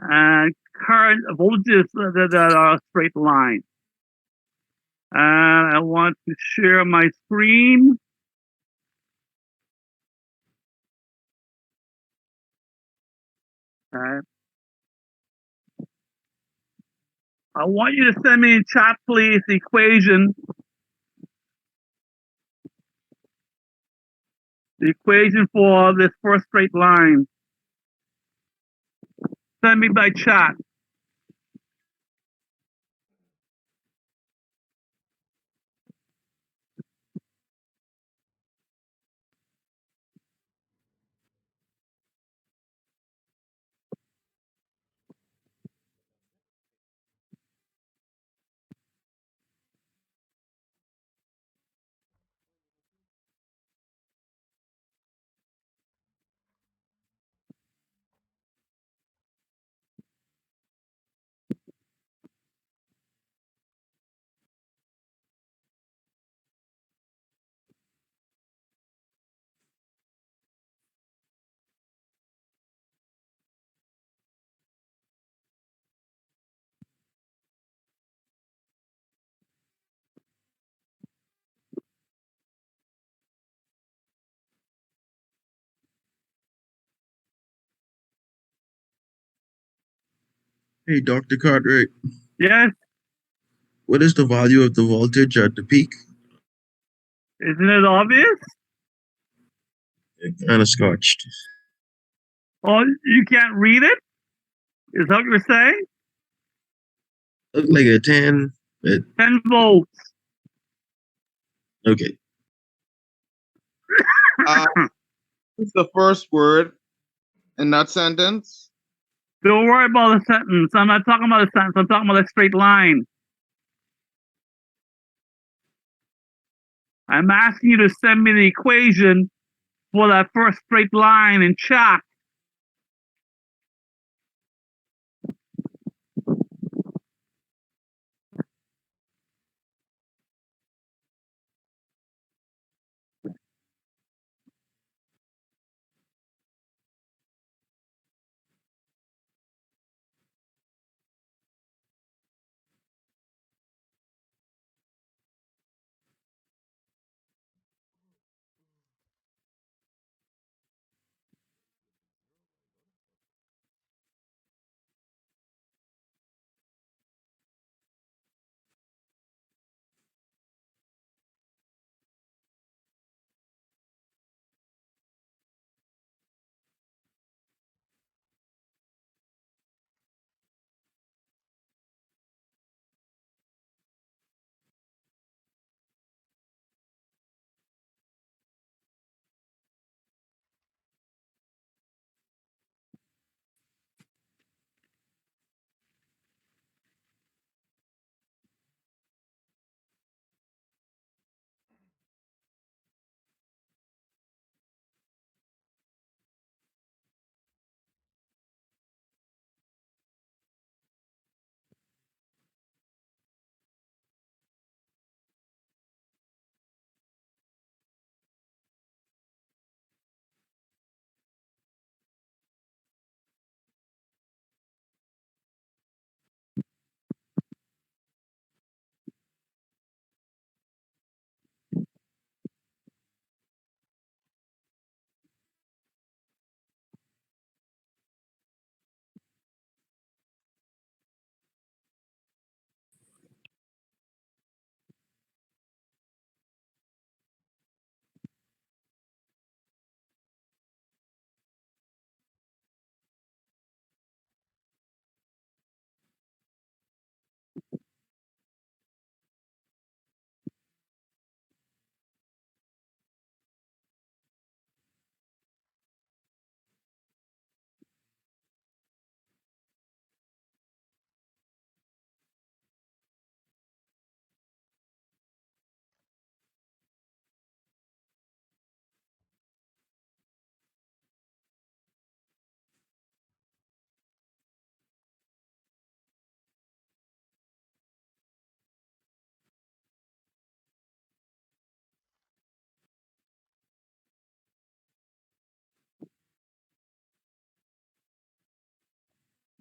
and current voltage that are straight line. And I want to share my screen. Okay. I want you to send me in chat, please, the equation. The equation for this first straight line. Send me by chat. Hey, Dr. Cartwright. Yes? What is the value of the voltage at the peak? Isn't it obvious? Kind of scotched. Oh, you can't read it? Is that what you're saying? Look like a 10. 10 volts. Okay. What's the first word in that sentence? Don't worry about the sentence. I'm not talking about a sentence. I'm talking about a straight line. I'm asking you to send me the equation for that first straight line in chat.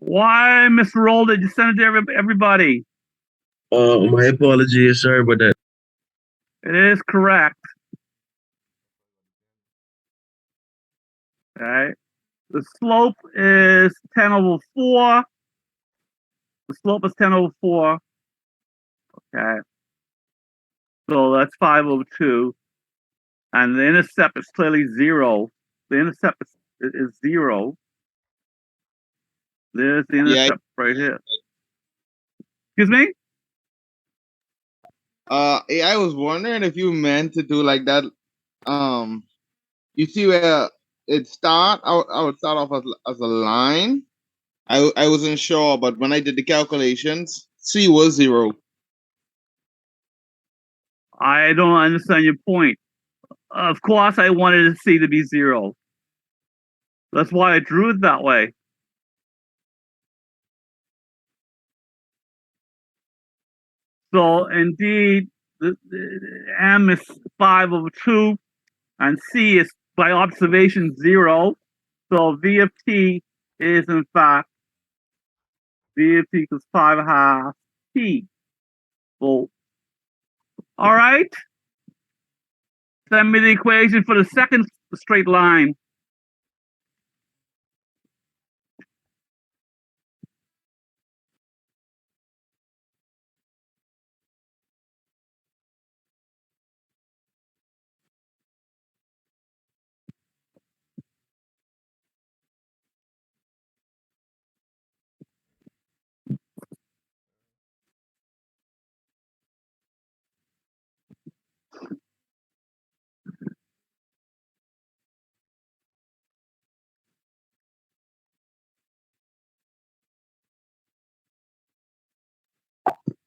Why, Mr. Roll, did you send it to everybody? My apologies. Sorry about that. It is correct. Okay. The slope is 10 over 4. The slope is 10 over 4. Okay. So that's 5 over 2. And the intercept is clearly 0. The intercept is 0. There's the intercept right here. Excuse me? I was wondering if you meant to do like that. You see where it start? I would start off as a line. I wasn't sure, but when I did the calculations, C was 0. I don't understand your point. Of course, I wanted C to be 0. That's why I drew it that way. So indeed, the M is 5 over 2, and C is by observation 0. So V of t is in fact V of t equals 5 t volts. All right. Send me the equation for the second straight line.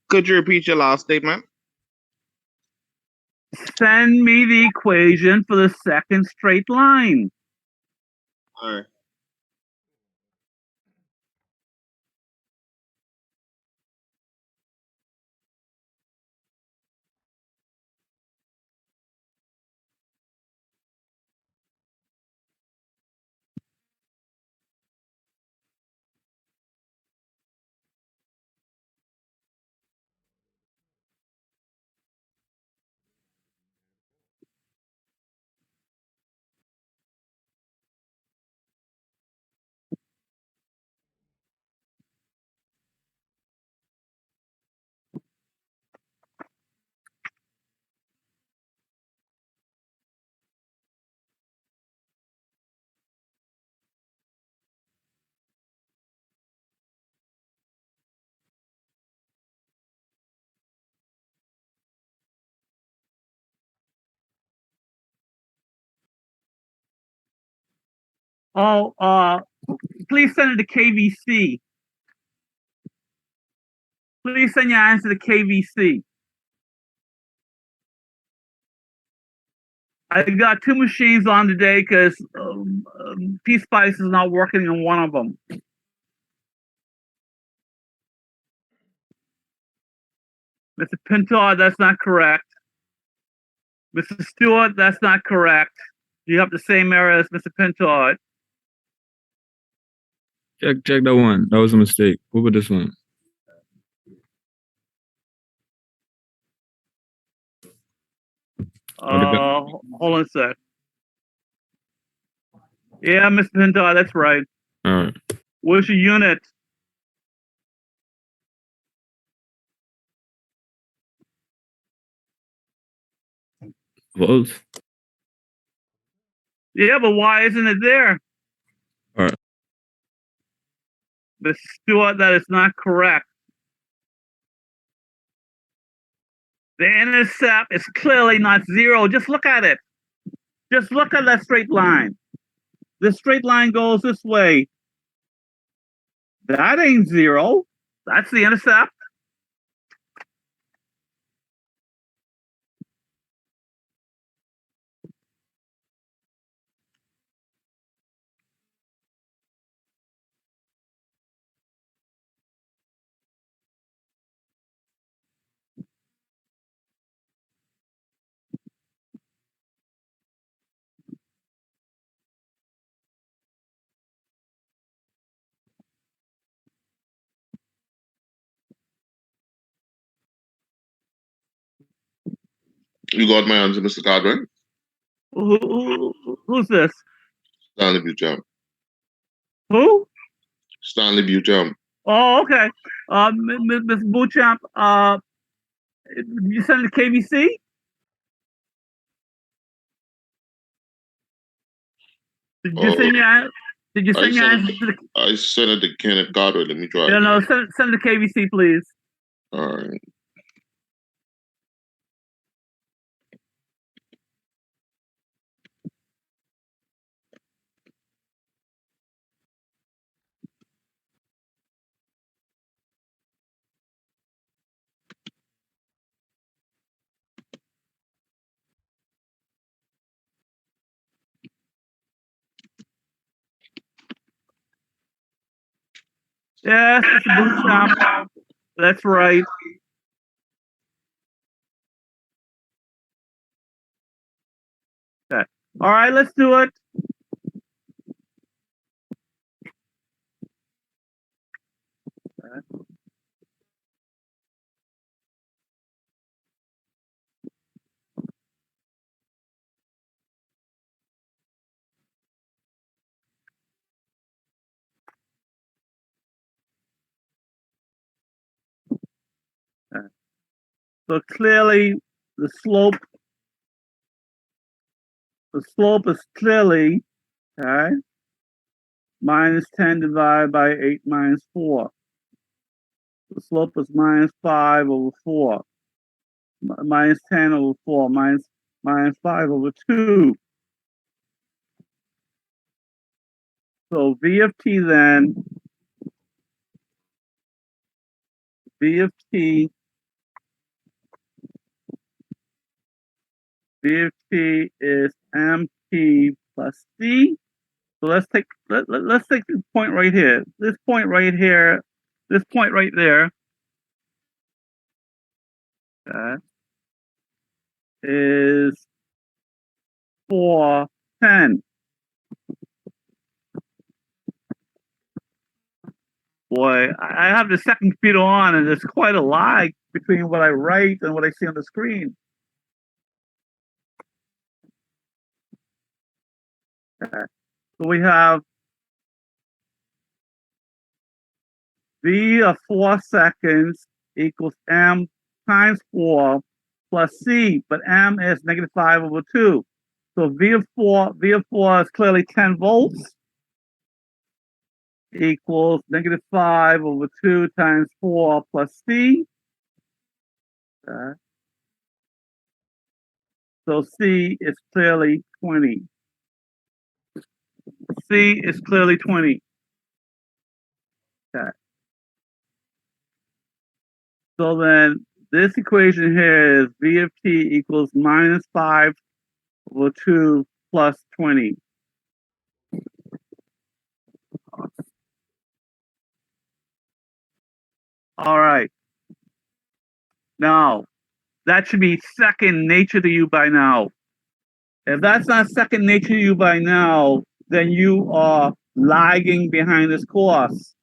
Could you repeat your last statement? Send me the equation for the second straight line. All right. Oh, please send it to KVC. Please send your answer to KVC. I got 2 machines on today because Piecewise is not working on one of them. Mr. Pintar, that's not correct. Mr. Stewart, that's not correct. You have the same error as Mr. Pintar. Check that one. That was a mistake. What about this one? Hold on a sec. Yeah, Mr. Pintar, that's right. All right. Where's your unit? Volts. Yeah, but why isn't it there? All right. Mr. Stewart, that is not correct. The intercept is clearly not 0. Just look at it. Just look at that straight line. The straight line goes this way. That ain't 0. That's the intercept. You got my answer, Mr. Cartwright? Who's this? Stanley Buchan. Who? Stanley Buchan. Oh, okay. Ms. Beauchamp, did you send it to KBC? Did you send your Did you I send your sent answer it to the? I sent it to Kenneth Cartwright. Let me try Yeah, again. no, send it to KBC, please. All right. Yes, Mr. Beauchamp. That's right. Okay. All right, let's do it. Okay. So clearly, the slope is clearly, okay, minus 10 divided by 8 minus 4. The slope is minus 5 over 4. Minus 10 over 4. Minus 5 over 2. So V of t then, V of t is mp plus c. So let's take this point right here. This point right here. This point right there. Is 410. Boy, I have the second computer on, and there's quite a lag between what I write and what I see on the screen. So we have V of 4 seconds equals M times 4 plus C, but M is negative 5 over 2. So V of 4 is clearly 10 volts equals negative 5 over 2 times 4 plus C. So C is clearly 20. C is clearly 20. Okay. So then this equation here is V of t equals minus 5 over 2 plus 20. All right. Now, that should be second nature to you by now. If that's not second nature to you by now, then you are lagging behind this course.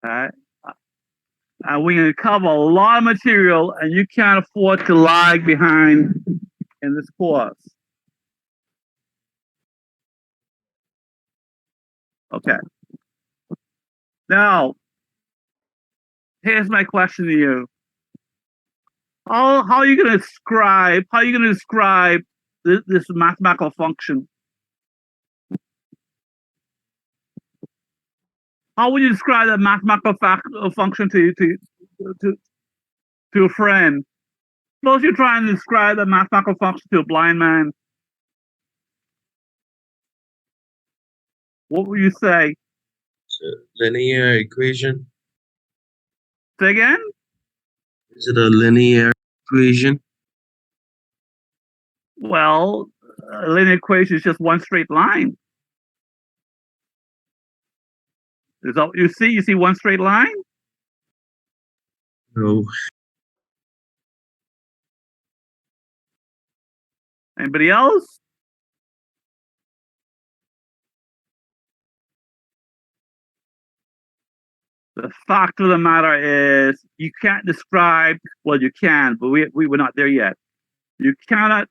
All right. And we're going to cover a lot of material, and you can't afford to lag behind in this course. Okay. Now, here's my question to you. How are you going to describe this mathematical function? How would you describe that mathematical function to a friend? Suppose you're trying to describe a mathematical function to a blind man. What would you say? It's a linear equation. Say again? Is it a linear equation? Well, a linear equation is just one straight line. Is that what you see? You see one straight line? No. Anybody else? The fact of the matter is, you can't describe, well, you can, but we were not there yet. You cannot,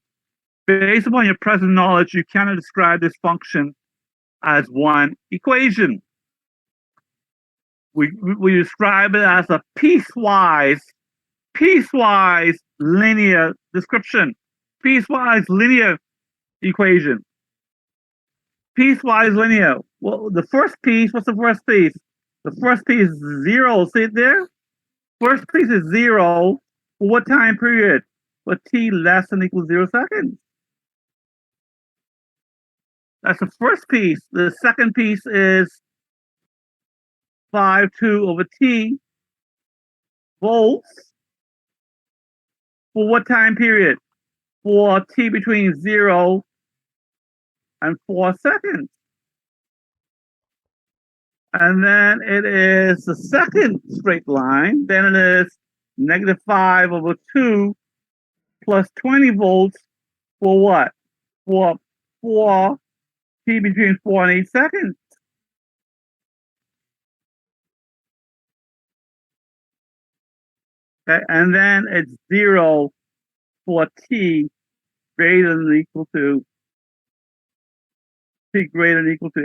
based upon your present knowledge, you cannot describe this function as one equation. We describe it as a piecewise linear description, piecewise linear equation, piecewise linear. Well, the first piece, what's the first piece? The first piece is 0, see it there? First piece is 0, for what time period? For t less than or equal to 0 seconds. That's the first piece. The second piece is 5/2 over t volts. For what time period? For t between 0 and 4 seconds. And then it is the second straight line. Then it is -5 over 2 plus 20 volts for what? For t between 4 and 8 seconds. Okay, and then it's 0 for t greater than or equal to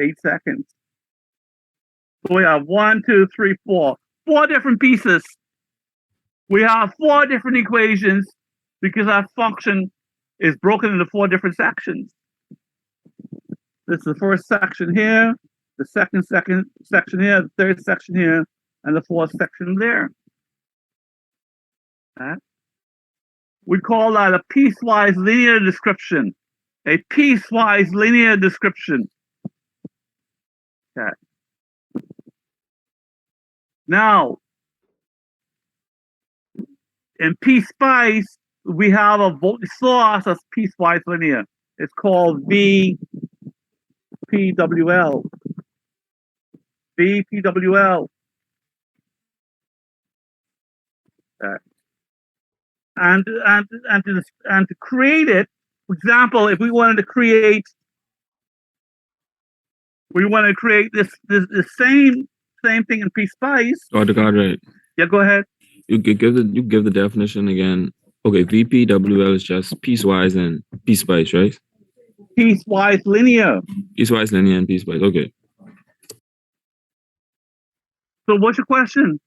8 seconds. So we have 1, 2, 3, 4. 4 different pieces. We have 4 different equations because our function is broken into 4 different sections. This is the first section here, the second section here, the third section here, and the fourth section there. Okay. We call that a piecewise linear description. A piecewise linear description. Okay. Now, in Piecewise, we have a voltage source that's piecewise linear. It's called VPWL. VPWL. Okay. And to create it, for example, if we wanted to create, this same thing in Piecewise. Oh, the God, right. Yeah, go ahead. You give the definition again. Okay, VPWL is just piecewise and piecewise, right? Piecewise linear. Piecewise linear and piecewise. Okay. So what's your question?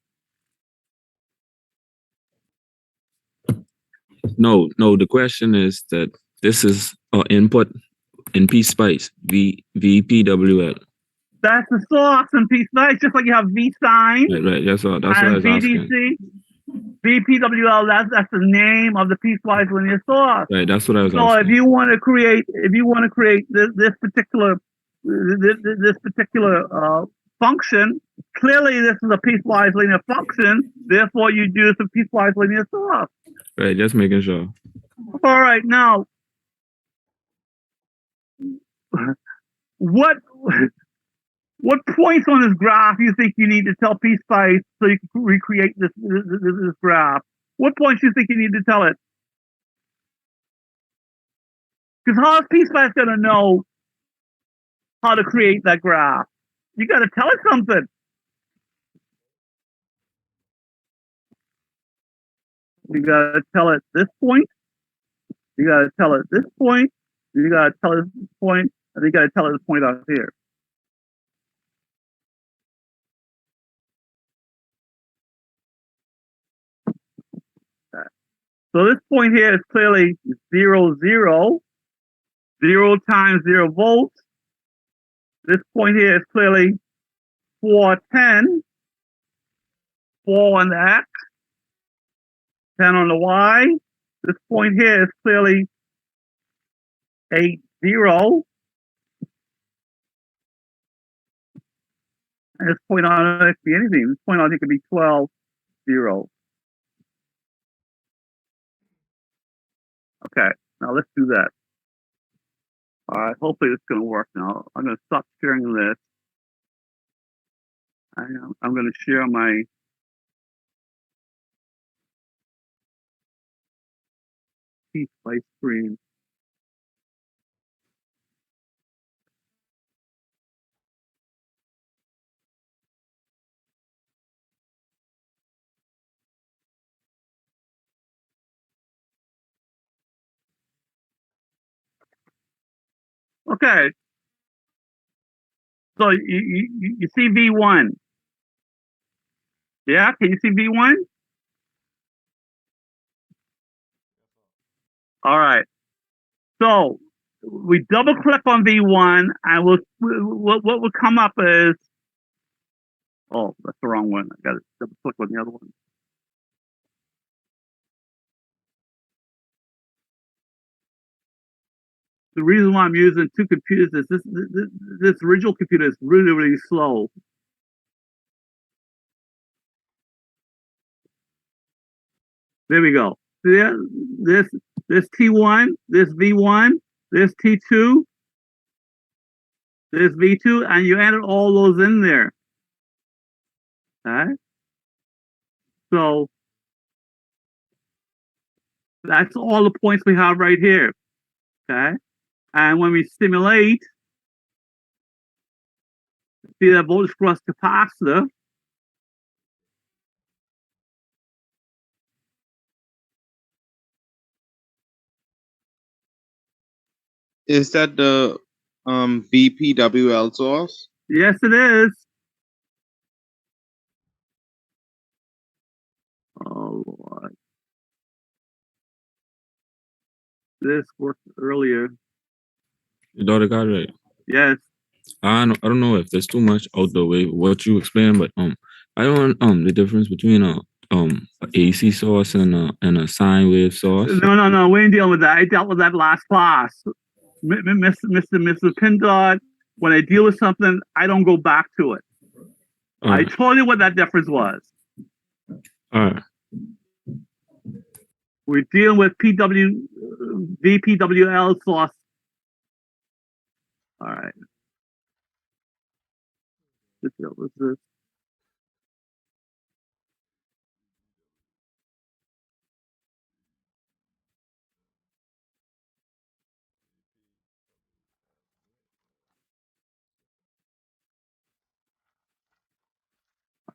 No. The question is that this is our input in piecewise, VPWL. That's the source in Piecewise, just like you have V sign. Right. That's what I was asking. VDC. VPWL, that's the name of the piecewise linear source. Right, that's what I was so asking. if you want to create this particular function, clearly this is a piecewise linear function, therefore you use the piecewise linear source. Right, just making sure. All right, now what points on this graph you think you need to tell Piecewise so you can recreate this graph? What points do you think you need to tell it? Because how is Piecewise going to know how to create that graph? You got to tell it something. You got to tell it this point. You got to tell it this point. You got to tell it this point, and you got to tell it this point out here. Okay. So this point here is clearly 0, 0. 0 times 0 volts. This point here is clearly 410. 4 on the X, 10 on the Y. This point here is clearly 8, 0. And this point on it could be anything. This point on it could be 12, 0. Okay, now let's do that. All right, hopefully this is going to work now. I'm going to stop sharing this. I'm going to share my Piecewise screen. Okay. So you see V1. Yeah, can you see V1? All right. So we double click on V1 and what will come up is, oh, that's the wrong one. I got to double click on the other one. The reason why I'm using two computers is this original computer is really, really slow. There we go. There, this T1, this V1, this T2, this V2, and you added all those in there. Okay. So that's all the points we have right here. Okay. And when we simulate, see that voltage across capacitor. Is that the VPWL source? Yes, it is. Oh, Lord. This worked earlier. Your daughter got it right. Yes. I don't know if there's too much out the way what you explained, but I don't the difference between a AC source and a sine wave source. No. We ain't dealing with that. I dealt with that last class. Mr. Pindot, when I deal with something, I don't go back to it. I told you what that difference was. All right. We're dealing with VPWL source. All right. What was this?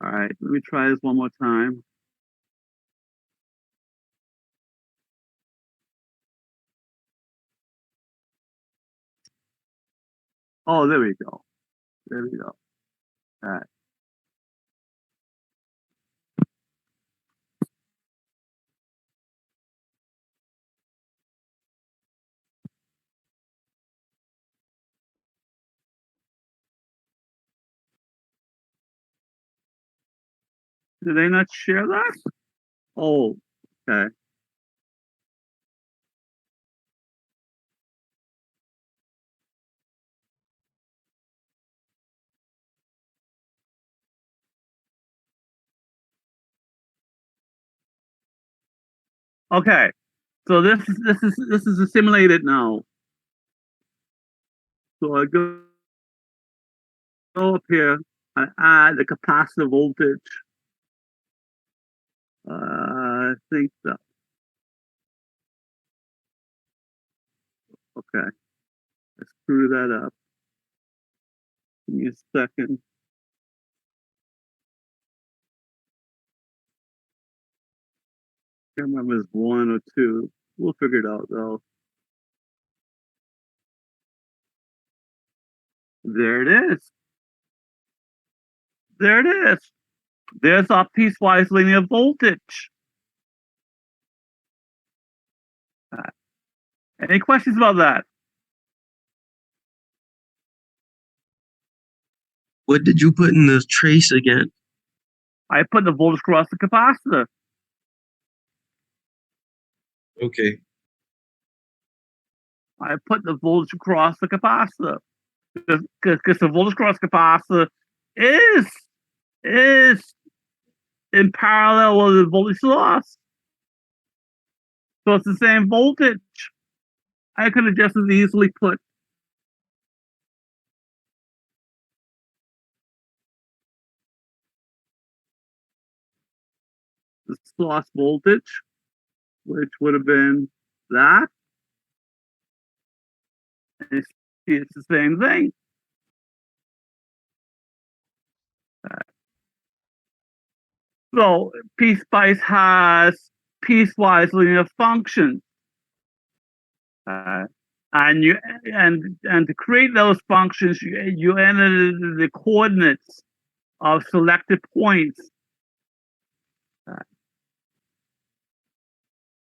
All right, let me try this one more time. Oh, there we go. There we go. All right. Did they not share that? Oh, okay. Okay. So this is simulated now. So I go up here and add the capacitor voltage. I think so. Okay. Let's screw that up. Give me a second. I can't remember if it's 1 or 2. We'll figure it out though. There it is. There it is. There's our piecewise linear voltage. Any questions about that? What did you put in the trace again? I put the voltage across the capacitor. Okay. I put the voltage across the capacitor because the voltage across capacitor is in parallel with the voltage source. So it's the same voltage. I could have just as easily put the source voltage, which would have been that. And it's the same thing. So Piecewise has piecewise linear functions. and to create those functions, you enter the coordinates of selected points.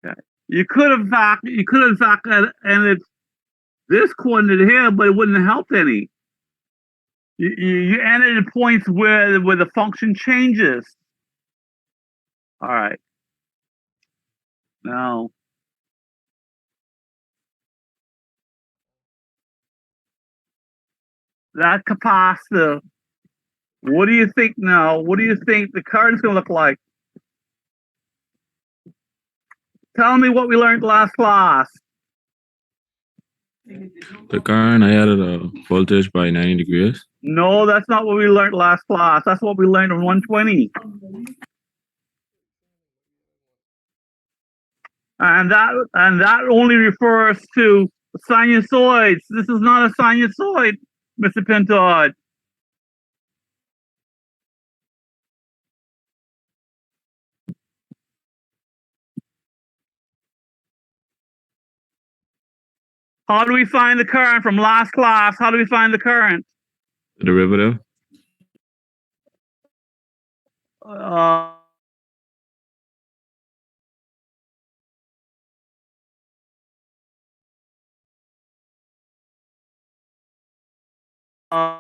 Okay. You could have entered this coordinate here, but it wouldn't have helped any. You enter the points where the function changes. All right. Now, that capacitor, what do you think now? What do you think the current's going to look like? Tell me what we learned last class. The current, I added a voltage by 90 degrees. No, that's not what we learned last class. That's what we learned in 120. And that only refers to sinusoids. This is not a sinusoid, Mr. Pintard. How do we find the current from last class? How do we find the current? The derivative. Uh, uh, uh,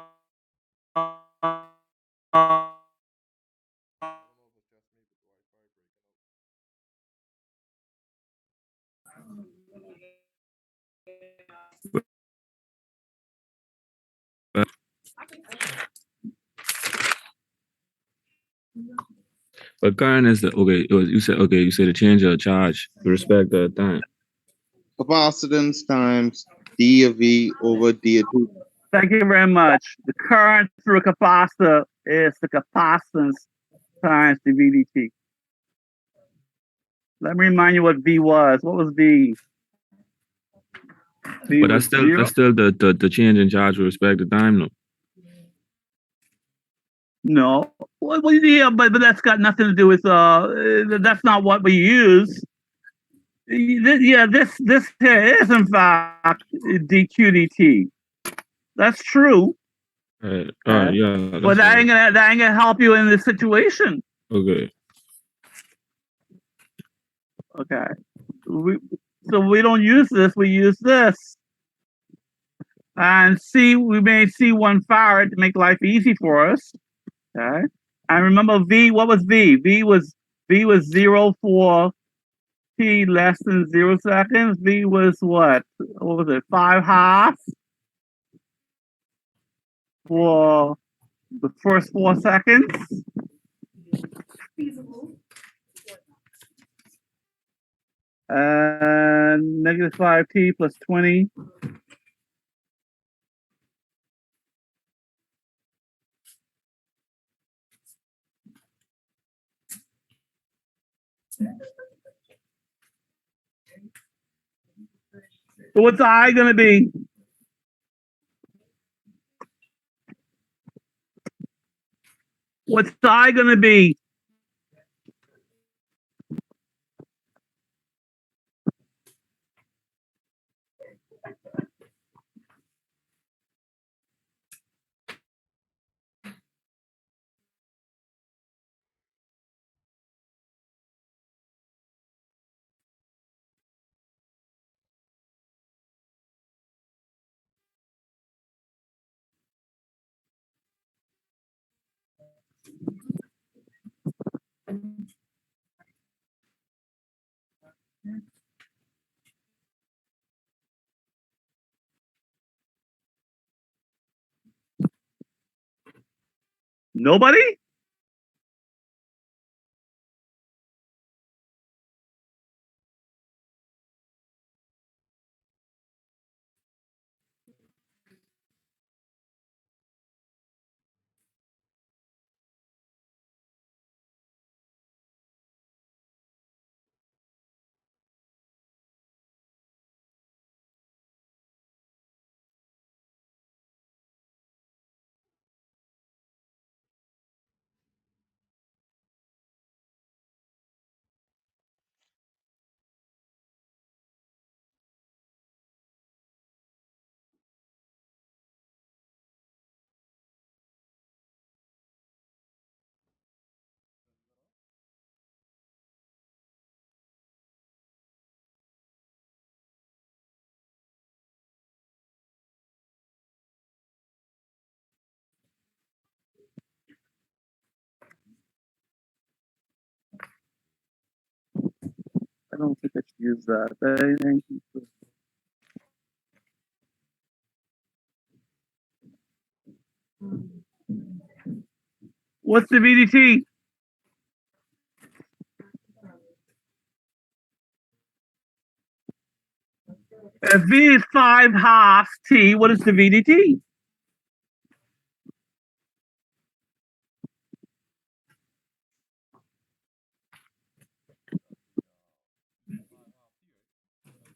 But current is the okay. You said the change of charge with respect to time. Capacitance times D of V over D of T. Thank you very much. The current through a capacitor is the capacitance times the VDT. Let me remind you what V was. What was V? V But was zero. that's still the change in charge with respect to time, no. No. Well, yeah, but that's got nothing to do with that's not what we use. Yeah, this here is in fact dQdt. That's true. Yeah. But that ain't gonna help you in this situation. Okay. Okay. So we don't use this, we use this. And we made C1 farad to make life easy for us. Okay. And remember V, what was V? V was 0 for T less than 0 seconds. V was what? What was it? 5/2 for the first 4 seconds. And negative 5T plus 20. So what's I gonna be? What's I gonna be? Nobody? don't think I should use that. What's the VDT? If V is 5/2 T, what is the VDT?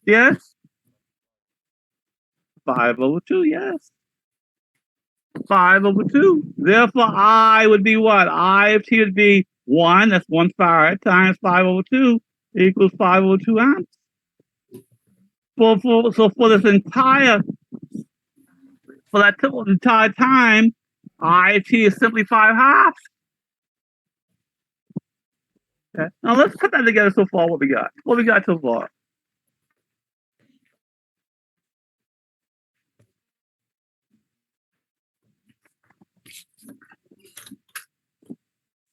Yes? 5/2, yes. 5/2. Therefore, I would be what? I of T would be 1, that's 1 farad, times 5/2 equals 5/2 amps. So for this entire time, I of T is simply 5/2. Okay. Now let's put that together so far. What we got? What we got so far?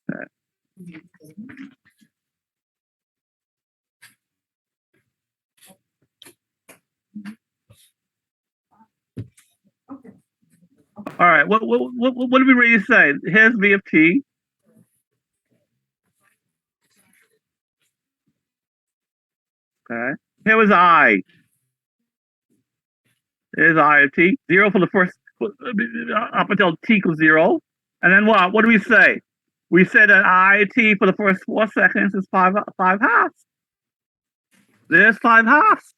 Okay. All right. What are we ready to say? Here's V of T. Okay. Here was I. Here's I of T. 0 for the first up until T equals 0. And then what? What do we say? We said that I of T for the first 4 seconds is 5/2. There's 5/2.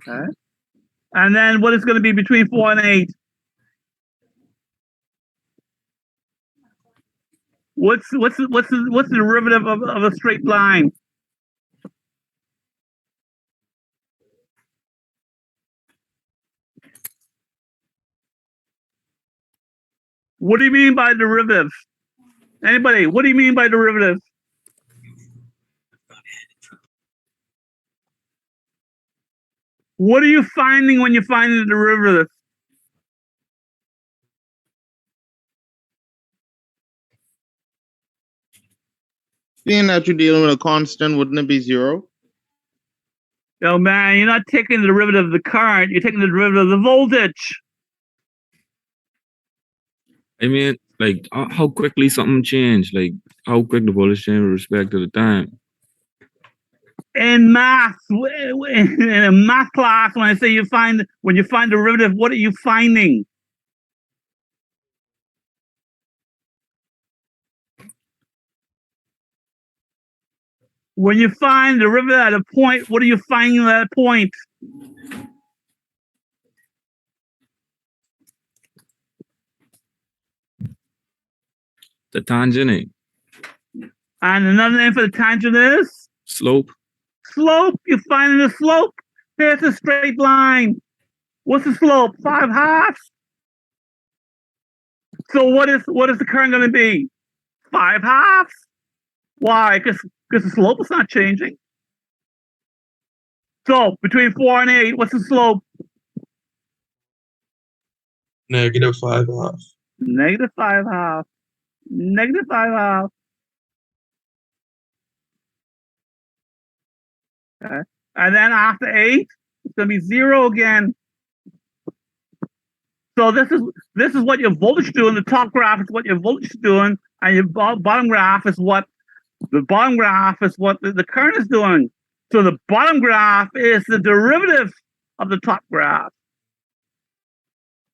Okay. And then what is going to be between 4 and 8? What's the derivative of a straight line? What do you mean by derivative? Anybody? What do you mean by derivative? What are you finding when you're finding the derivative? Being that you're dealing with a constant, wouldn't it be 0? Oh man, you're not taking the derivative of the current, you're taking the derivative of the voltage. I mean, like how quickly something changed, like how quick the voltage changed with respect to the time. In math, in a math class, when I say when you find derivative, what are you finding? When you find derivative at a point, what are you finding at that point? The tangent. And another name for the tangent is? Slope. Slope. You're finding the slope. Here's a straight line. What's the slope? 5/2. So what is the current going to be? 5/2. Why? Because the slope is not changing. So between 4 and 8, what's the slope? -5/2. Negative 5/2. Negative 5/2. Okay. And then after 8, it's going to be 0 again. So this is what your voltage is doing. The top graph is what your voltage is doing, and your bottom graph is what the current is doing. So the bottom graph is the derivative of the top graph.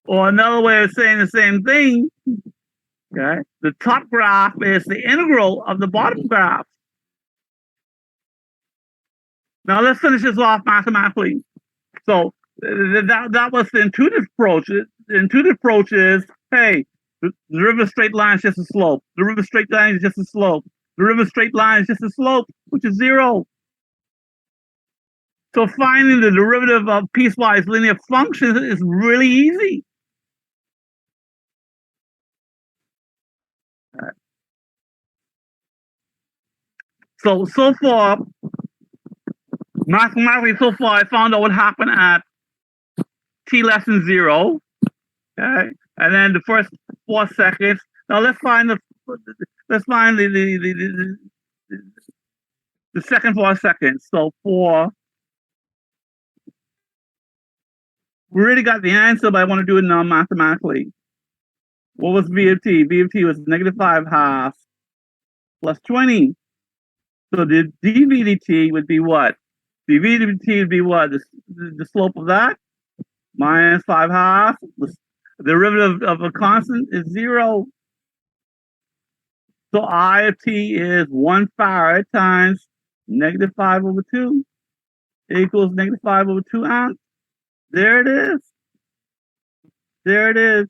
Or another way of saying the same thing, okay? The top graph is the integral of the bottom graph. Now let's finish this off mathematically. So that was the intuitive approach. The intuitive approach is, hey, the derivative straight line is just a slope. The derivative straight line is just a slope. The derivative straight line is just a slope, which is 0. So finding the derivative of piecewise linear functions is really easy. So far, mathematically, I found out what happened at t less than 0. Okay, and then the first 4 seconds. Now let's find let's find the second for a second. So we already got the answer, but I want to do it now mathematically. What was VFT? VFT was negative 5 half plus 20. So the dVdt would be what? The dVdt would be what? The slope of that? Minus 5 half. The derivative of a constant is 0. So I of t is 1 farad times negative 5 over 2 equals negative 5 over 2 amps. There it is. There it is.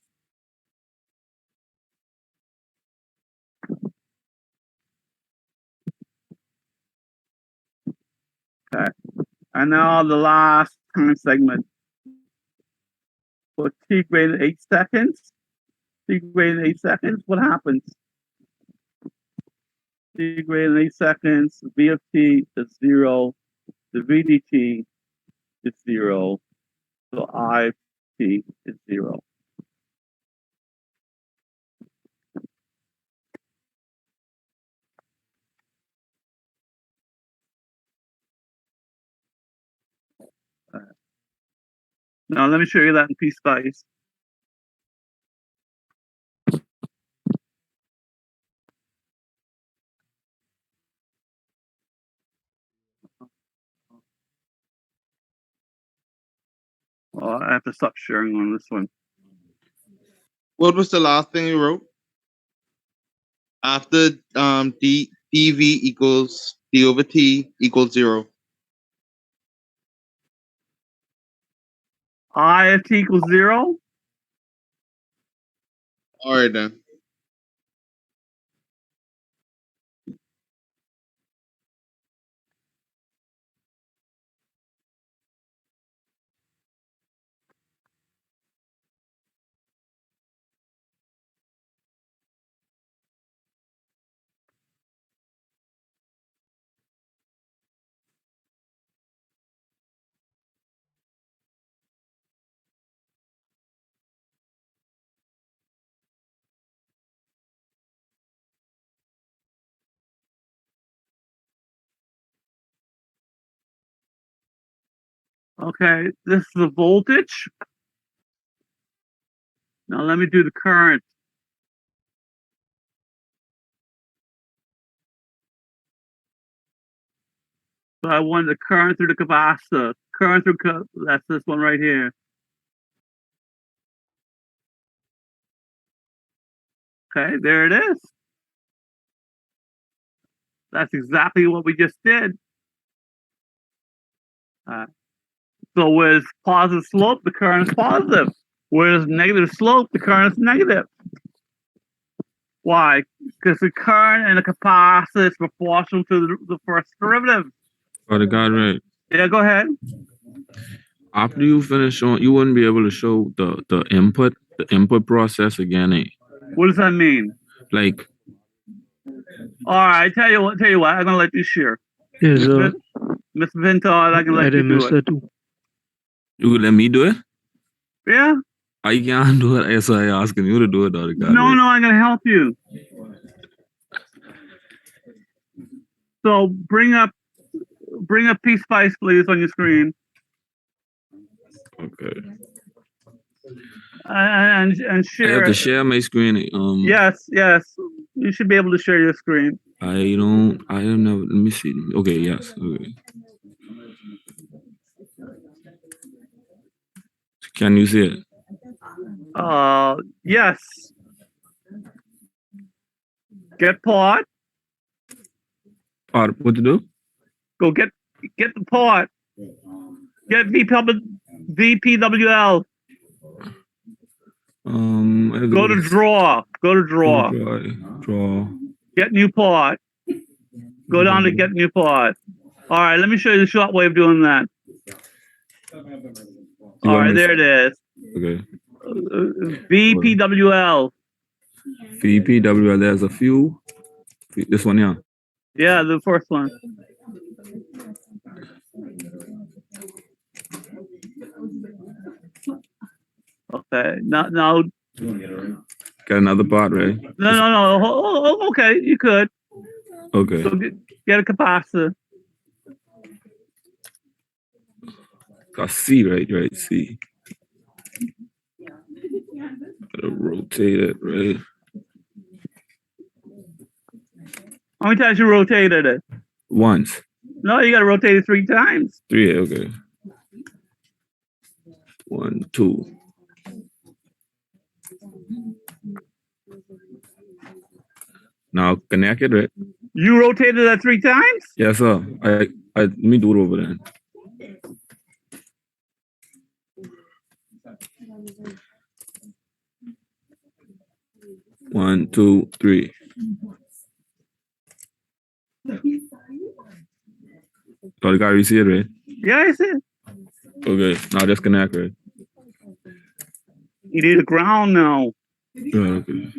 Okay. And now the last time segment. For t greater than 8 seconds. T greater than 8 seconds, what happens? T greater than 8 seconds, V of t is 0. The VDT is 0. So I of t is 0. Now let me show you that in Piecewise. Oh, I have to stop sharing on this one. What was the last thing you wrote? After dv equals d over t equals 0. I of t equals 0. All right then. Okay, this is the voltage. Now let me do the current. So I want the current through the capacitor. Current through, that's this one right here. Okay, there it is. That's exactly what we just did. So with positive slope, the current is positive. Whereas negative slope, the current is negative. Why? Because the current and the capacitor is proportional to the first derivative. Father God, right? Yeah, go ahead. After you finish showing, you wouldn't be able to show the input process again. What does that mean? Like, All right, tell you what, I'm gonna let you share. Yes, Miss Vintard, I can let you do it. too. you would let me do it? Yeah? I can't do it. So I asking you to do it, Father God. No, right? no, I'm gonna help you. So bring up Piecewise, please, on your screen, Okay. and I have share to it. share my screen. Yes, you should be able to share your screen. I don't know. Let me see. Okay, yes. Okay. Can you see it? Yes. Get part. Or what to do? Go get the part. Get VPWL. I have Go to draw. Go to draw. Draw. Get new part. Go down to get new part. All right, let me show you the short way of doing that. All right, there it is. Okay. VPWL. VPWL. There's a few. This one, yeah. Yeah, the first one. Okay. Now Got another part, right? No. Okay, you could. Okay. So get a capacitor. Got C, right? Right, C. Gotta rotate it, right? How many times you rotated it? Once. No, you gotta rotate it 3 times. 3, okay. 1, 2. Now connect it, right? You rotated it 3 times? Yes, sir. I let me do it over then. One, two, three. So the guy you see it, right? Yeah, I said. Okay, now just connect, right? You need a ground now. Yeah, okay.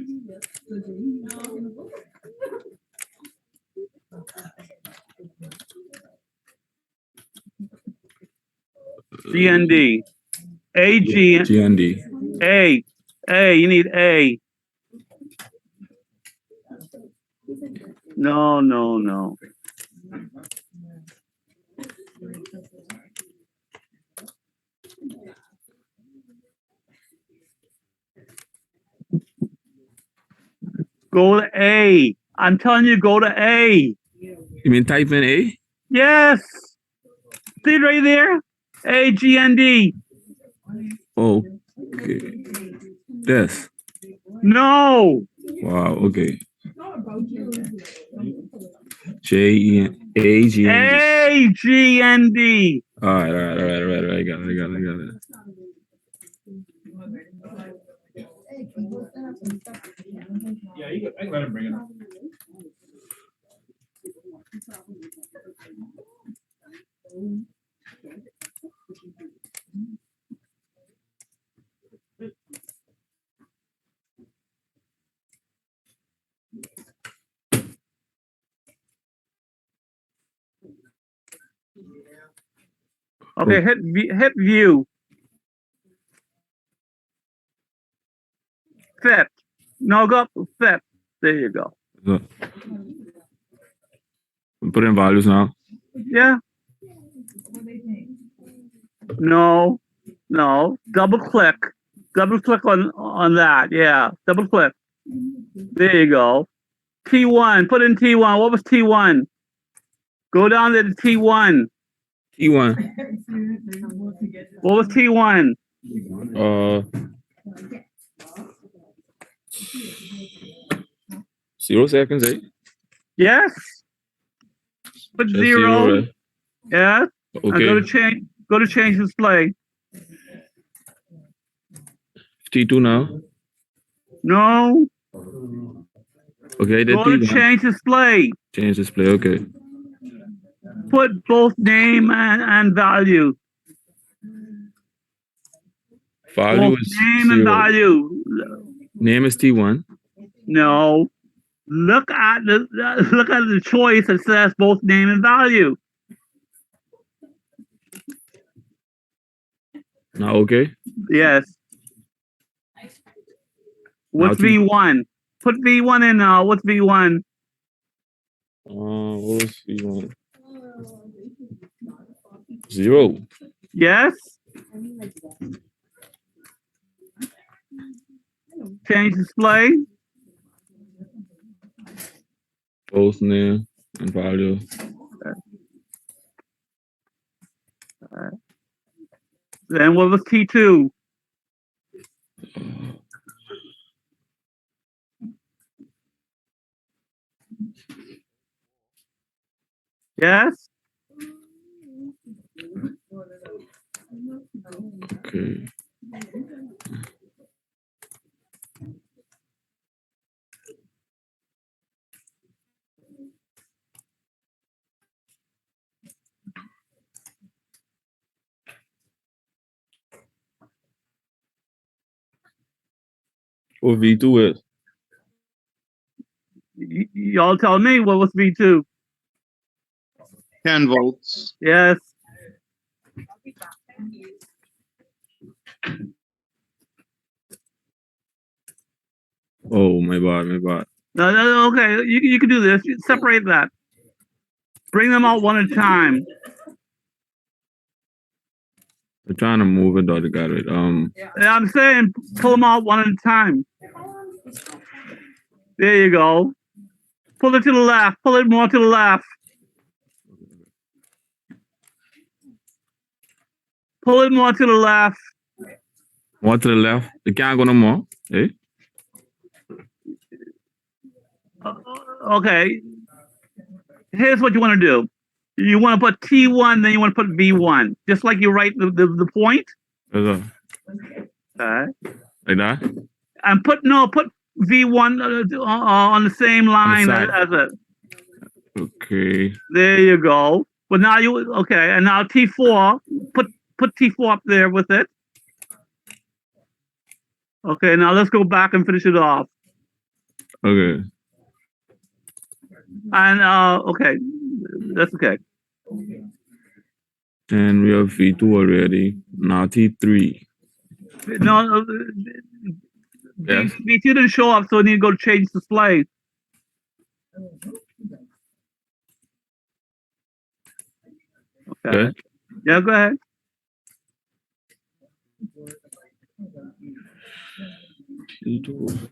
GND. AG. GND. A. A. You need A. No. Go to A. I'm telling you, go to A. You mean type in A? Yes. See it right there? AGND. Okay. This. No. Wow, okay. J-E-A-G-N-D. AGND. All right. I got it. Yeah, I can let him bring it up. Okay, hit view. Fit. No, go up. Fit. There you go. Put in values now. Yeah. No. Double click. Double click on that. Yeah. Double click. There you go. T1. Put in T1. What was T1? Go down to the T1. T1. What was T1? 0 seconds, eh? Yes. Put Just 0. right? Yeah. Okay. Go to change display. T2 now. No. Okay, I did Go to T1. change display. Change display, okay. Put both name and value. Value Both is name 0. and value. Name is T1. No. Look at the choice that says both name and value. Now, okay. Yes. What's Now V1? Put V1 in now. What's V1? What was V1? 0. Yes. Change display. Both name and value. Then what was T2? Yes. Okay. What V2 is? Y'all tell me what was V2? 10 volts. Yes. Oh, my bad. No, okay, you can do this. Separate that. Bring them out one at a time. I'm trying to move it, though. I got it. Yeah, I'm saying pull them out one at a time. There you go. Pull it to the left. Pull it more to the left. Pull it more to the left. More to the left. It can't go no more. Eh? Okay. Here's what you want to do. You want to put T1, then you want to put V1. Just like you write the point. Okay. Like that? And put V1 on the same line as it. Okay. There you go. But now and now T4, put T4 up there with it. Okay, now let's go back and finish it off. Okay. And okay, that's okay. And we have V2 already. Now T3. No, Yes. V2 didn't show up, so we need to go change display. Okay. Yeah, go ahead. T2.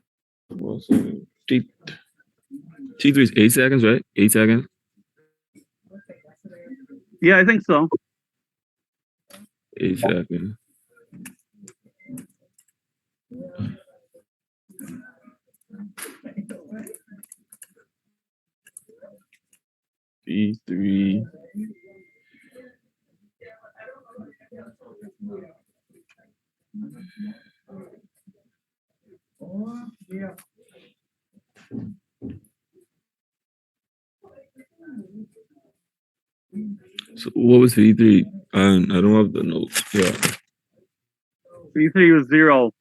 T3 is 8 seconds, right? 8 seconds. Yeah, I think so. 8 seconds. T3. So what was V3? I don't have the notes. Yeah. V3 was 0.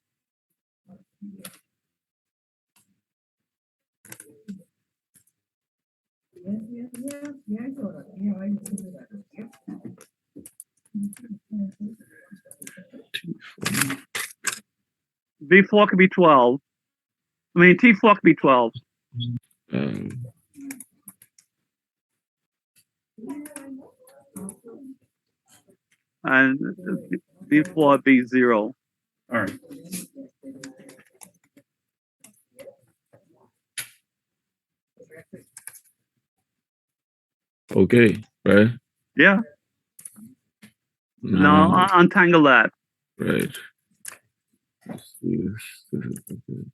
V4 could be 12. I mean, T4 could be 12. And V4 be 0. All right. Okay, right? Yeah. No, untangle that. Right. Let's see this is okay.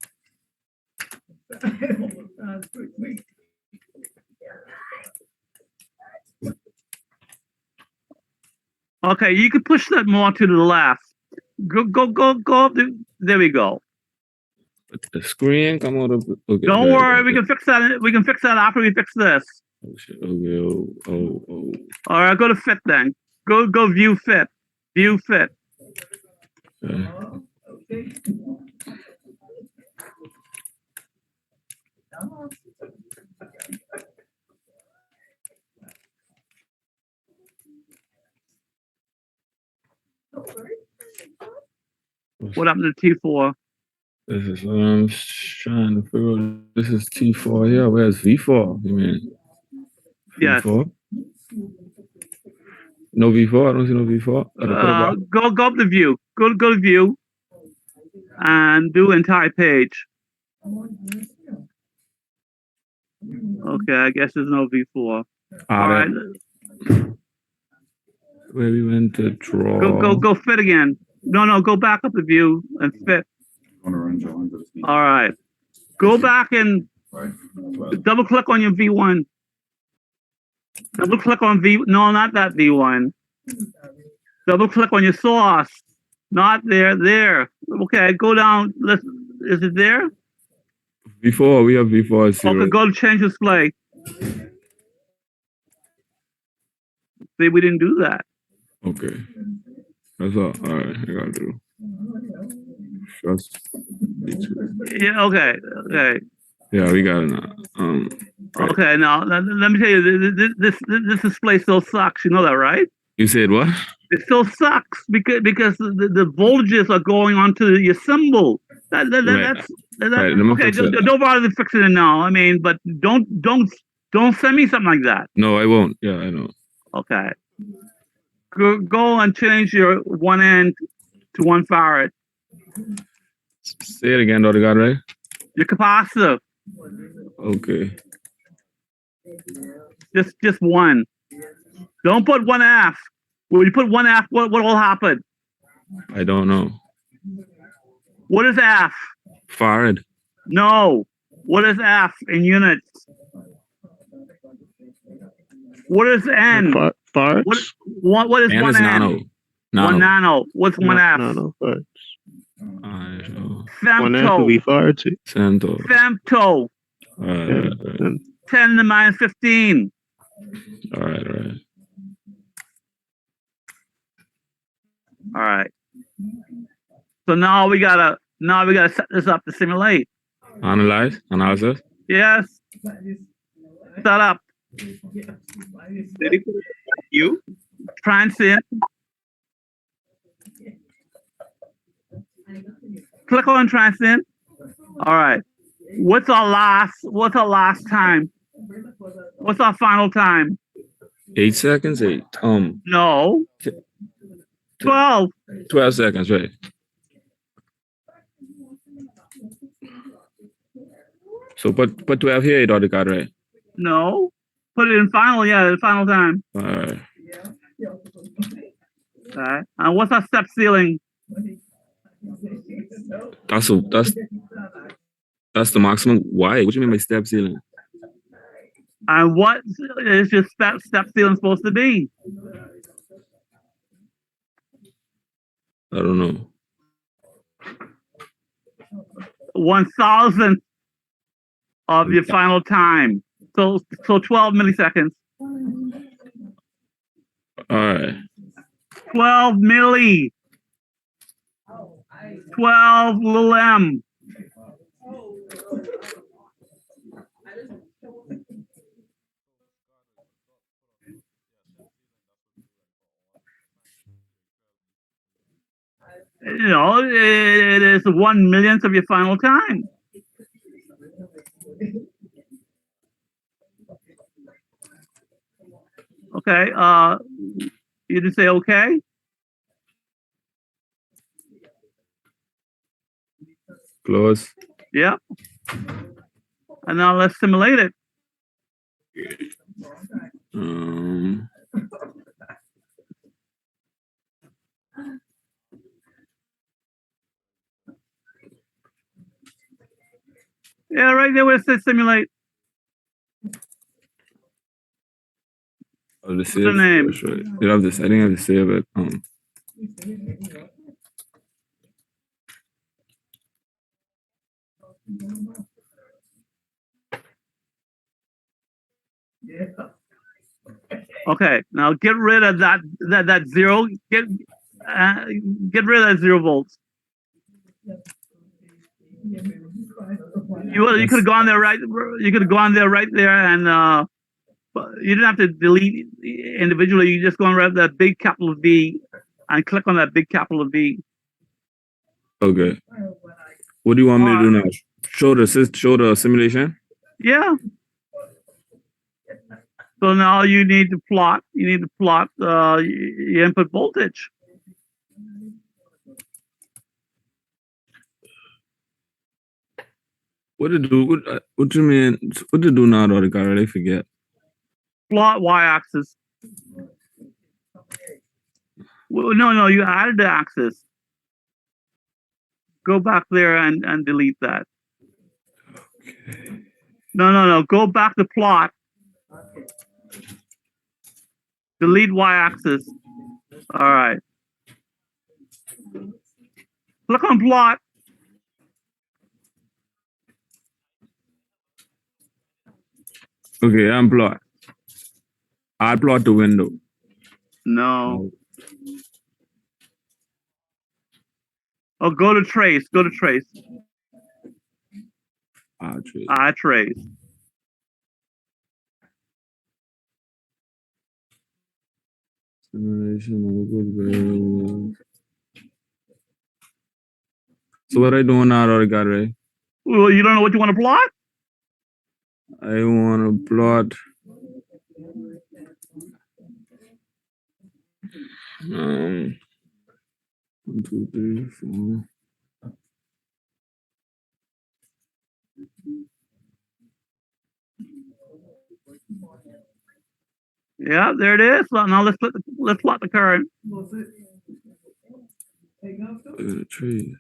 Okay, you can push that more to the left. Go up. There we go. The screen come out of okay. Don't worry, we can fix that. We can fix that after we fix this. Oh shit. Okay. Oh. All right, go to fit then. Go view fit. View fit. What happened to T4? This is what I'm trying to figure out. This is T4 here. Where's V4? You mean? V4? Yes. No V4? I don't see no V4. Go up the view. Go to view. And do entire page. Okay, I guess there's no V4. All right. Where we went to draw. Go fit again. No, go back up the view and fit. All right. Go back and double click on your V1. Double click on no, not that V1. Double click on your source. Not there. Okay, go down. Is it there? V4, we have V4 0. Okay, go to change display. See, we didn't do that. Okay. That's all. All right, I gotta do. Just yeah. Okay. Yeah, we got it now. Right. Okay, now let me tell you, this display still sucks. You know that, right? You said what? It still sucks because the voltages are going onto your symbol. That's Right, let me Okay, fix it. don't bother fixing it now. I mean, but don't send me something like that. No, I won't. Yeah, I know. Okay. Go and change your one end to 1 farad. Say it again, Dr. God, right? Your capacitor, Okay. just one. Don't put 1/2. When you put 1/2, what will happen? I don't know. What is half? Farad. No. What is half in units? What is N? Farts? What is And 1 it's N? nano. 1 nano. What's 1/2? No, farts. I know. 1 amp would be Femto. farts. Santo. Femto. Yeah. And 10 to the minus 15. All right. All right. So now we gotta set this up to simulate. Analysis. Yes. Set up. You? Transient. Click on transient. All right. What's our last time? What's our final time? 8 seconds. 8. No. 12. 12 seconds. Right. So put 12 here, Dr. God, right? No. Put it in final, yeah, the final time. All right. All right. And what's our step ceiling? That's the maximum. Why? What do you mean by step ceiling? And what is your step ceiling supposed to be? I don't know. 1,000th of your final time. So 12 milliseconds. All right. 12 milli. 12 little m. You know, it is 1/1,000,000th of your final time. Okay, you didn't say okay? Close. Yeah. And now let's simulate it. Yeah, right there where it says simulate. I'll just What's save the name? first, right? You have this. I think I have to save it. Okay, now get rid of that zero. Get rid of that 0 volts. You could have gone there right. You could have gone there right there, and you didn't have to delete individually. You just go and grab that big capital V and click on that big capital V. Okay. What do you want me to do now? Show the simulation? Yeah. So now you need to plot. You need to plot your input voltage. What to do? What do you mean? What to do now, Dr. God? I forget. Plot y-axis. Well, no, you added the axis. Go back there and delete that. Okay. No. Go back to plot. Delete y-axis. All right. Click on plot. Okay, I'm plot. I'll plot the window. No. Oh, go to trace. Go to trace. Trace. So what I doing now, Dr. God, right? Well, you don't know what you want to plot? I want to plot. Um, 1, 2, 3, 4. Yeah, there it is. So now let's plot the current. Trees.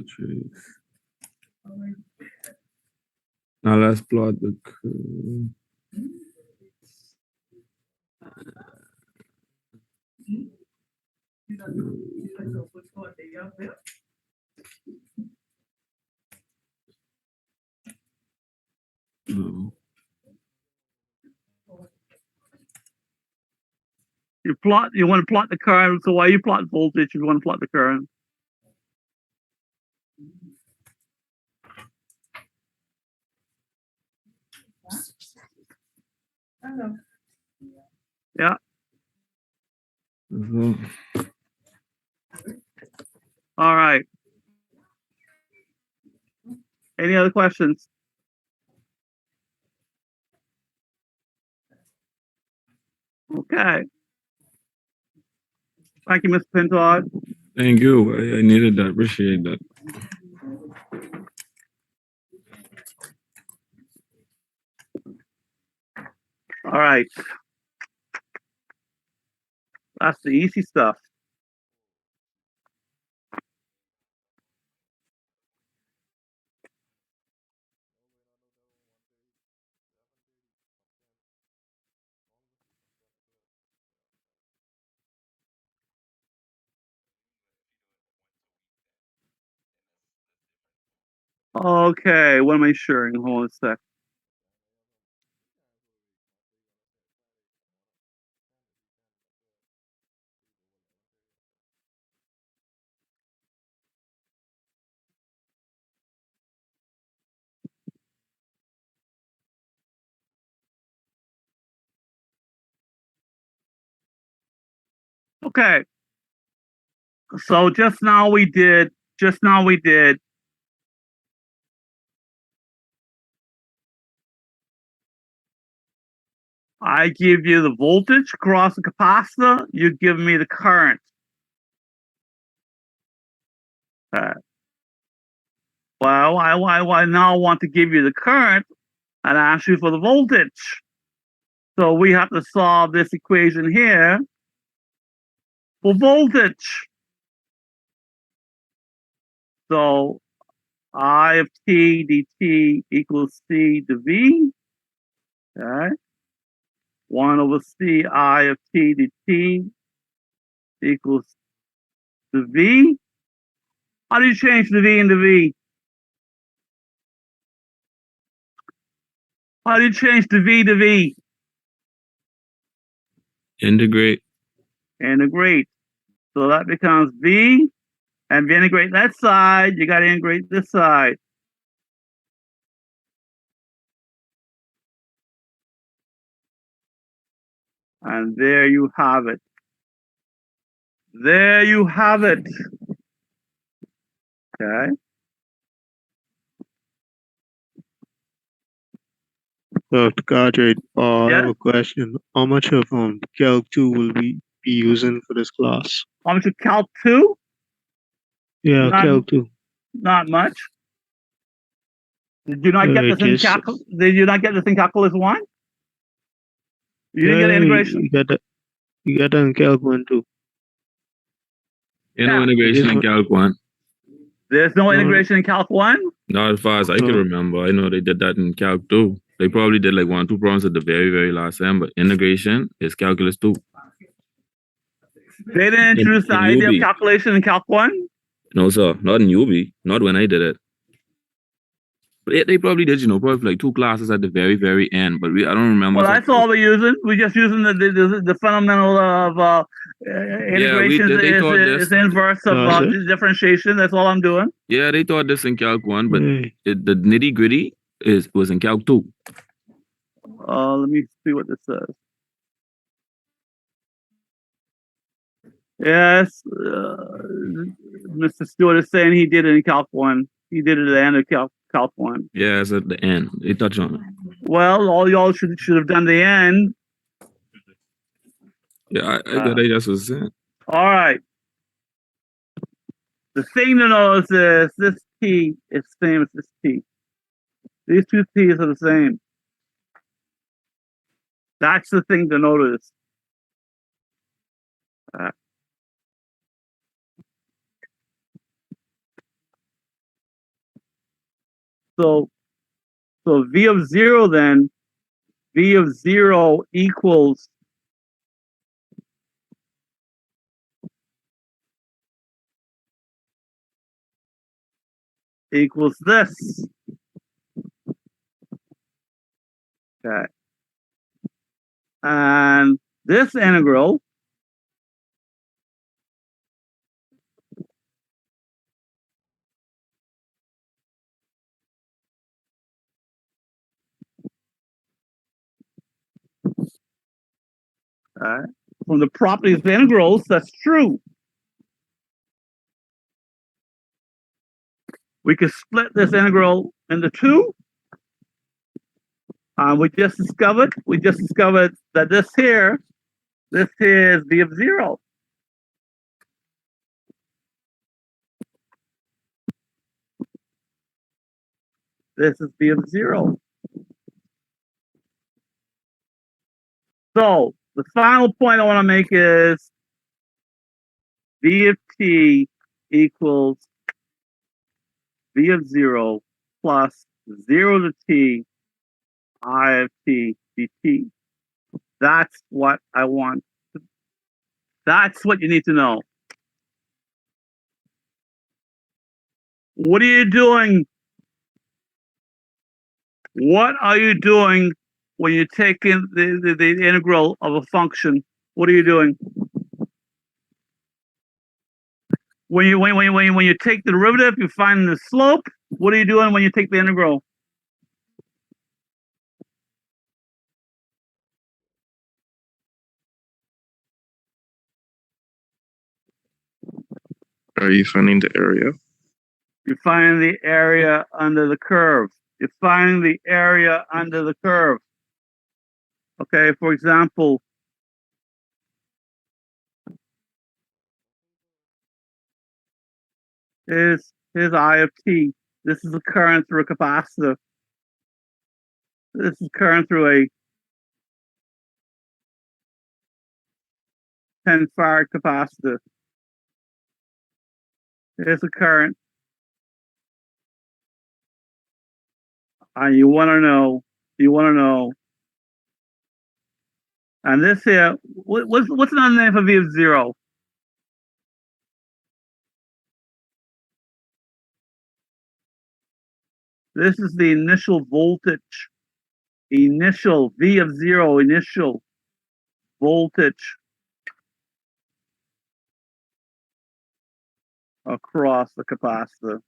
Trees. Now let's plot the curve. No. You want to plot the current. So why you plot voltage? You want to plot the current. Yeah. All right. Any other questions? Okay. Thank you, Mr. Pintard. Thank you. I needed that. Appreciate that. All right. That's the easy stuff. Okay, what am I sharing? Hold on a sec. Okay. So just now we did I give you the voltage across the capacitor, you give me the current. Well, I now want to give you the current and ask you for the voltage. So we have to solve this equation here for voltage. So I of t dt equals c to v. Okay. 1 over c I of t dt equals to v. How do you change the v into v? How do you change the v to v? Integrate. Integrate. So that becomes v. And if you integrate that side, you got to integrate this side. And there you have it. There you have it. Okay. Dr. Cartwright, I Yeah. have a question. How much of Calc 2 will we be using for this class? How much of Calc 2? Yeah, Calc 2. Not much. Did you not get this in calculus? Did you not get this in calculus 1? You didn't get integration. You got that in Calc 1 too. No integration in Calc 1. There's no integration in Calc 1? Not as far as I can remember. I know they did that in Calc 2. They probably did like 1 or 2 problems at the very, very last end, but integration is calculus 2. They didn't introduce the idea of calculation in Calc 1? No, sir. Not in UB. Not when I did it. But they probably did, probably like 2 classes at the very, very end. But I don't remember. Well, that's all we're using. We're just using the fundamental of integration is inverse of differentiation. That's all I'm doing. Yeah, they taught this in Calc 1, but the nitty gritty was in Calc 2. Let me see what this says. Yes, Mr. Stewart is saying he did it in Calc 1. He did it at the end of Calc calc one. Yeah, it's at the end. They touch on it. Well, all y'all should have done the end. Yeah, I got it. That's what it's saying. All right. The thing to notice is this T is the same as this T. These two T's are the same. That's the thing to notice. So V of 0 then, V of 0 equals this. Okay. And this integral from the properties of integrals, that's true. We could split this integral into two. We just discovered that this here is V of 0. This is V of 0. So the final point I want to make is V of t equals V of 0 plus 0 to t I of t dt. That's what I want. That's what you need to know. What are you doing? What are you doing when you take in the integral of a function? What are you doing? When you take the derivative, you find the slope. What are you doing when you take the integral? Are you finding the area? You're finding the area under the curve. You're finding the area under the curve. Okay, for example, here's I of t. This is a current through a capacitor. This is current through a 10 farad capacitor. Here's a current. And you want to know, and this here, what's another name for V of 0? This is the initial voltage. Initial V of 0, initial voltage across the capacitor.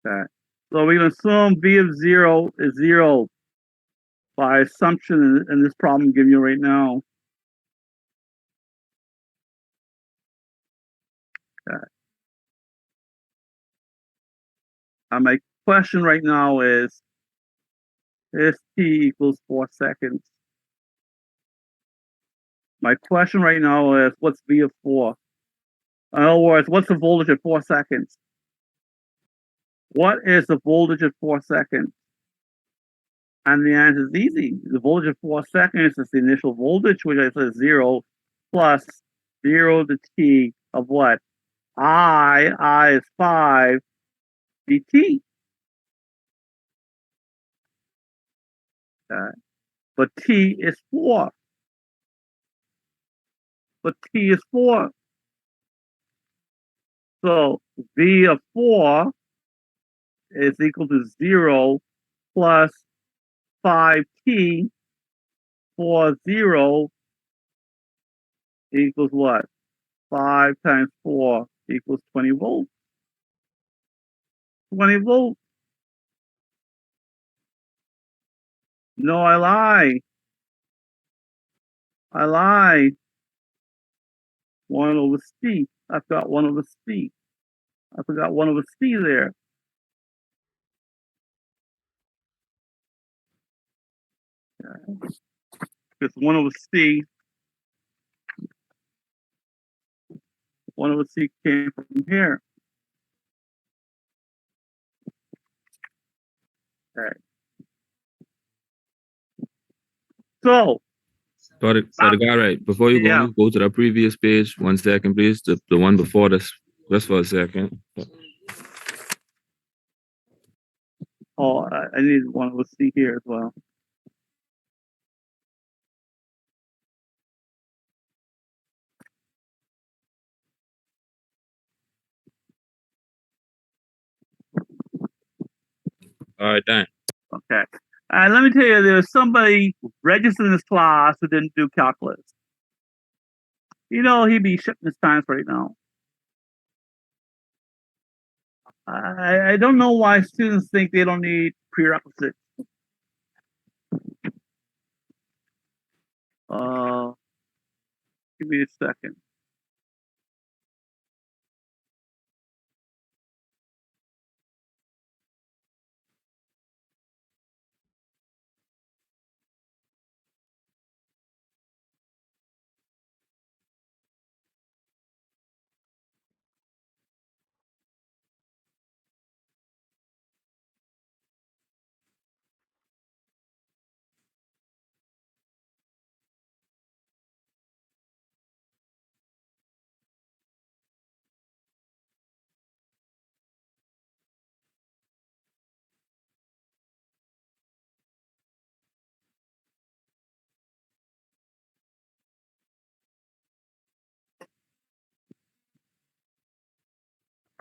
Okay. So we can assume V of 0 is 0 by assumption in this problem I'm giving you right now. Okay. And my question right now is t equals 4 seconds. My question right now is what's V of 4? In other words, what's the voltage at 4 seconds? What is the voltage at 4 seconds? And the answer is easy. The voltage at 4 seconds is the initial voltage, which I said 0, plus 0 to t of what? I is 5 dt. Okay. But t is 4. So V of 4 is equal to 0 plus 5t for 0 equals what? 5 times 4 equals 20 volts. 20 volts. No, I lie. 1 over c. I've got 1 over C. I forgot 1 over C there. It's 1 over C. 1 over C came from here. Okay. So, Got it. Got it. All right. Before you Yeah. go to the previous page. 1 second, please. The one before this. Just for a second. oh, I need 1 over C here as well. All right, done. Okay. Let me tell you, there's somebody registered in this class who didn't do calculus. You know, he'd be shitting his pants right now. I don't know why students think they don't need prerequisites. Give me a second.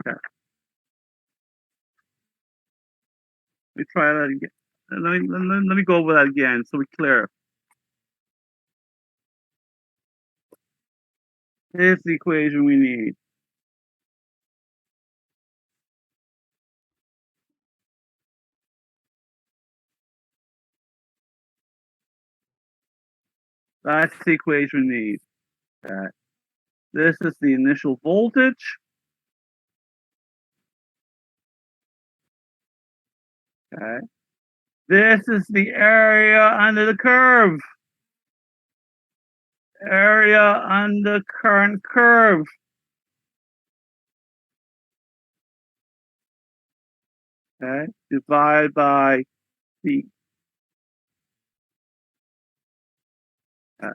Okay. Let me try that again. Let me go over that again so we're clear. Here's the equation we need. That's the equation we need. Okay. This is the initial voltage. Okay. This is the area under the curve. Area under current curve. Okay. Divide by C. Okay.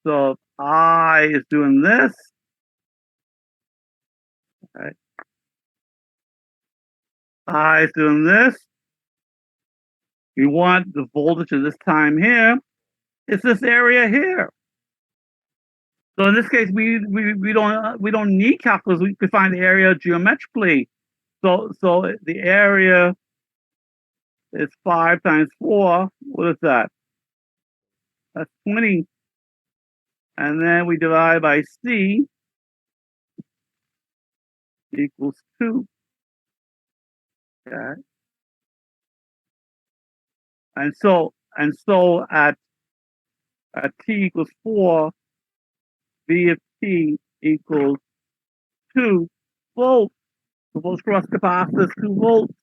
So if I is doing this. Okay. I is doing this. We want the voltage at this time here. It's this area here. So in this case, we don't need calculus. We can find the area geometrically. So the area is 5 times 4. What is that? That's 20. And then we divide by C equals 2. Okay. And so at T equals 4, V of T equals 2 volts. The volts cross capacitor is 2 volts.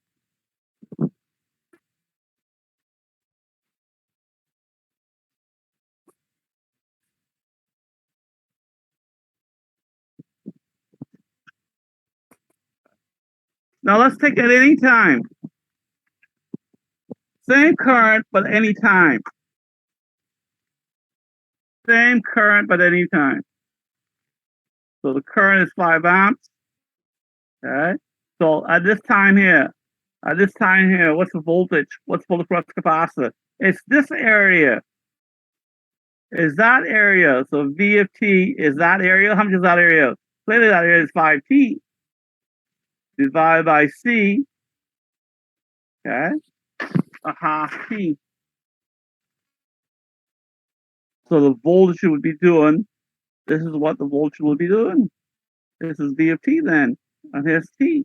Now let's take it at any time. Same current, but any time. Same current, but any time. So the current is 5 amps. Okay. So at this time here, what's the voltage? What's the voltage across the capacitor? It's this area. Is that area. So V of T is that area. How much is that area? Clearly that area is 5T. Divided by C. Okay. A half T. So the voltage would be doing, this is what the voltage will be doing. This is V of T then. And here's T.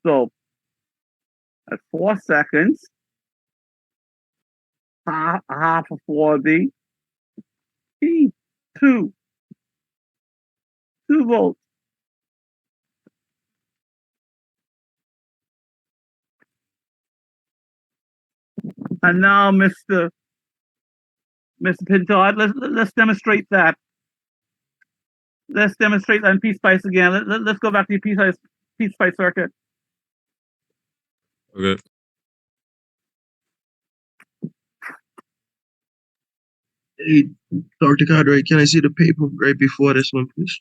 So at 4 seconds, half of 4B. P, 2 volts. And now, Mr. Pintard, let's demonstrate that. Let's demonstrate that in Piecewise again. Let's go back to the Piecewise circuit. Okay. Hey, Dr. Cartwright, can I see the paper right before this one, please?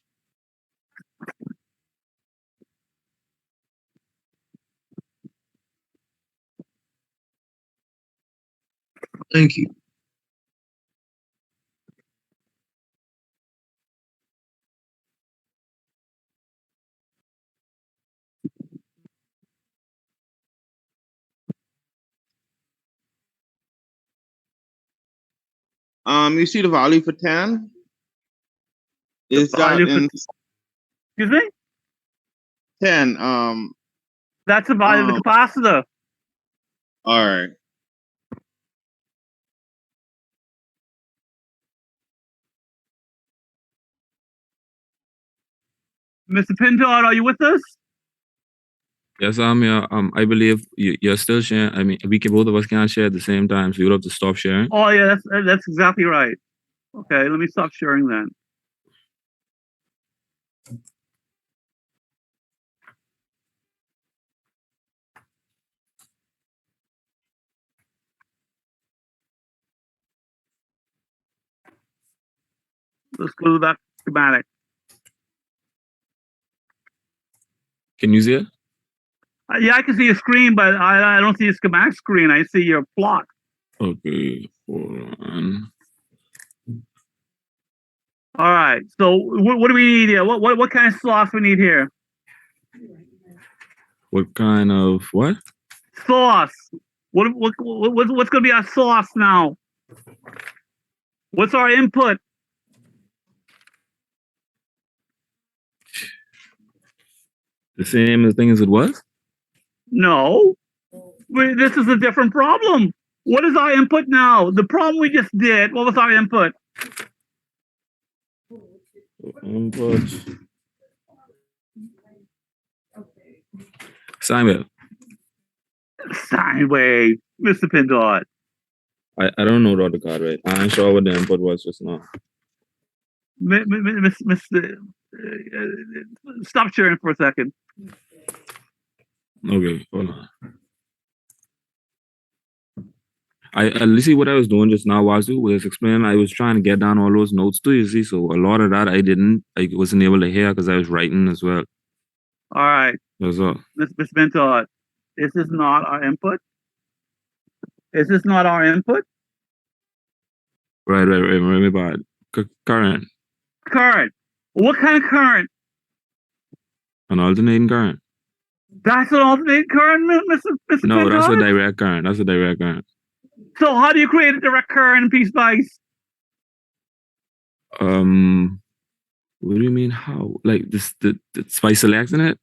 Thank you. You see the value for 10? Is that in Excuse me? 10? That's the value of the capacitor. All right. Mr. Pintard, are you with us? Yes, I'm here. I believe you're still sharing. I mean, both of us can't share at the same time, so you'll have to stop sharing. Oh yeah, that's exactly right. Okay, let me stop sharing then. Let's go to that schematic. Can you see it? Yeah, I can see your screen, but I don't see a schematic screen. I see your plot. Okay, hold on. All right. So what do we need here? What kind of sauce we need here? What kind of what? Sauce. What's going to be our sauce now? What's our input? The same thing as it was? No. This is a different problem. What is our input now? The problem we just did, what was our input? Input. Sine wave. Sine wave, Mr. Pintard. I don't know, Dr. Cartwright. I'm sure what the input was just now. Mr. Stop sharing for a second. Okay, hold on. I see what I was doing just now, Wazu, was explaining. I was trying to get down all those notes too, you see. So a lot of that I wasn't able to hear because I was writing as well. All right. That's all. Mr. Pintard, is this not our input? Is this not our input? Right. Remember about current. Current. What kind of current? An alternating current. That's an alternating current, Mr. No, Pintard? that's a direct current. That's a direct current. So how do you create a direct current in Piecewise? What do you mean how? Like this by selecting it?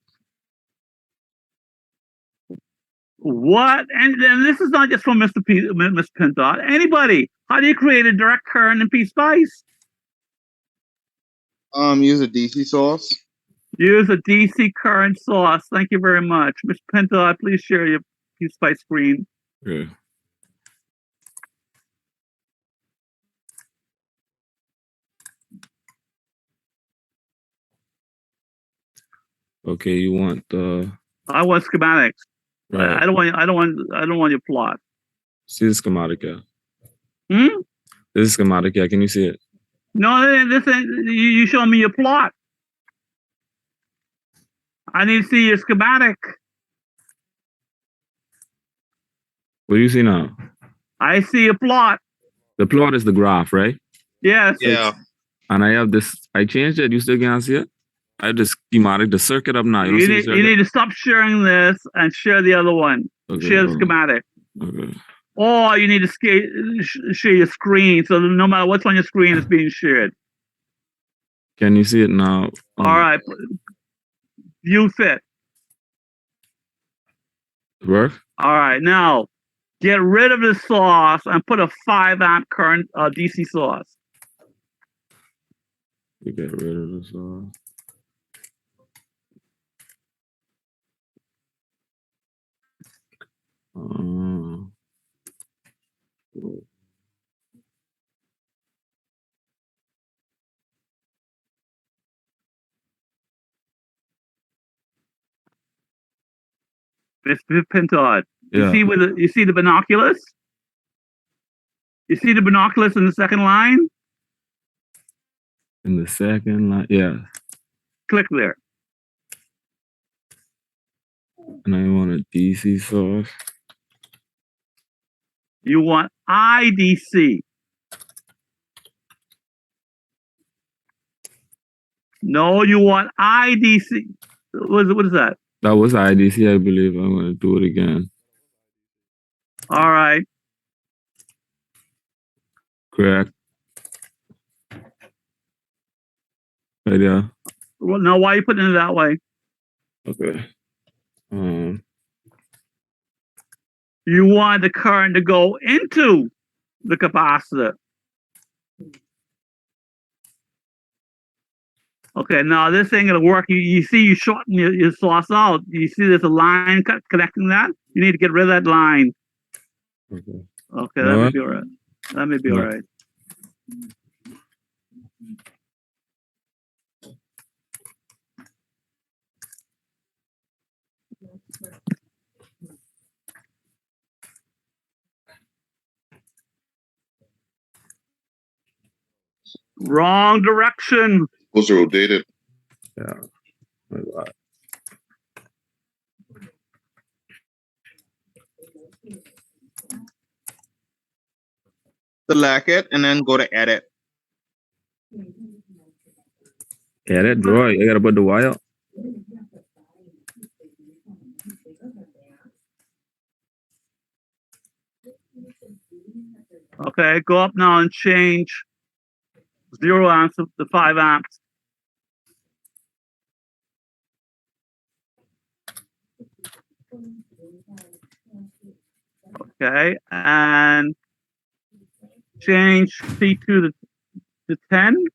What? And this is not just from Mr. Pintard. Anybody? How do you create a direct current in Piecewise? Use a DC source. Use a DC current source. Thank you very much. Mr. Pintard, please share your Piecewise screen. Okay. Okay, you want the I want schematics. right. I don't want your plot. See the schematic, yeah. Hmm? This is schematic, yeah. Can you see it? No, this ain't, you show me your plot. I need to see your schematic. What do you see now? I see a plot. The plot is the graph, right? Yes. Yeah. And I have this. I changed it. You still can't see it. I have the schematic, the circuit up now. You need to stop sharing this and share the other one. Okay, Share the schematic. Okay. Or you need to share your screen, so no matter what's on your screen, it's being shared. Can you see it now? All right. View fit. Work? All right. Now, Get rid of the source and put a 5 amp current DC source. We get rid of this. Mr. Pintard, you Yeah, see you see the binoculars? You see the binoculars in the second line? in the second line. Yeah, Click there. and I want a DC source. You want IDC. No, you want IDC. What is that? That was IDC, I believe. I'm gonna do it again. All right. Correct. Right there. Well, now, why are you putting it that way? Okay. You want the current to go into the capacitor. Okay, now this ain't gonna work. You see, you shorten your source out. You see, there's a line connecting that. You need to get rid of that line. Okay. Okay, that may be all right. That may be all No. right. Wrong direction. Supposed to rotate it. Yeah. My bad. Select it and then go to edit. Edit, draw. I gotta put the wire. Okay, go up now and change 0 amps to 5 amps. Okay, and change C2 to 10.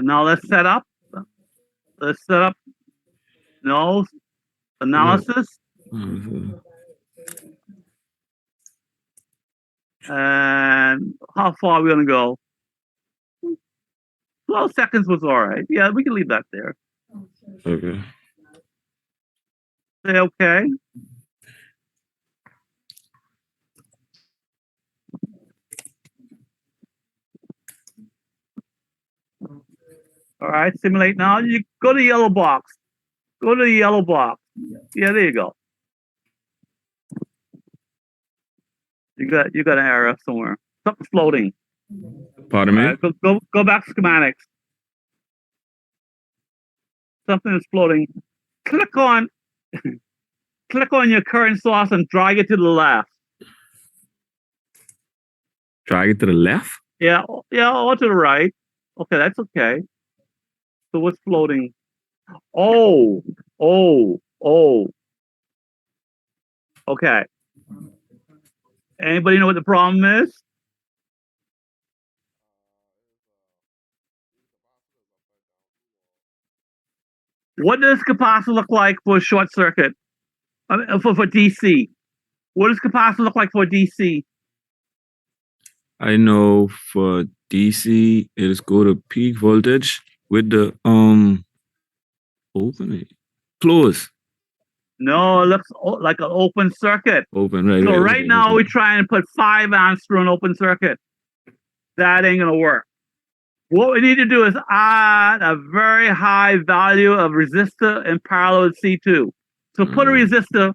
Now let's set up. Let's set up. No analysis. And how far are we gonna go? 12 seconds was all right. Yeah, we can leave that there. Okay. Say okay. All right, simulate now. You go to the yellow box. Go to the yellow box. Yeah, there you go. You got an error somewhere. Something floating. Pardon me? All right, go back to schematics. Something is floating. Click on your current source and drag it to the left. Drag it to the left? Yeah, or to the right. Okay, that's okay. So what's floating? Oh. Okay. Anybody know what the problem is? What does capacitor look like for a short circuit? For DC? What does capacitor look like for DC? I know for DC, it is go to peak voltage with the open it. Close. No, it looks like an open circuit. Open, right. So right, right now we're trying to put 5 amps through an open circuit. That ain't gonna work. What we need to do is add a very high value of resistor in parallel with C2. So put a resistor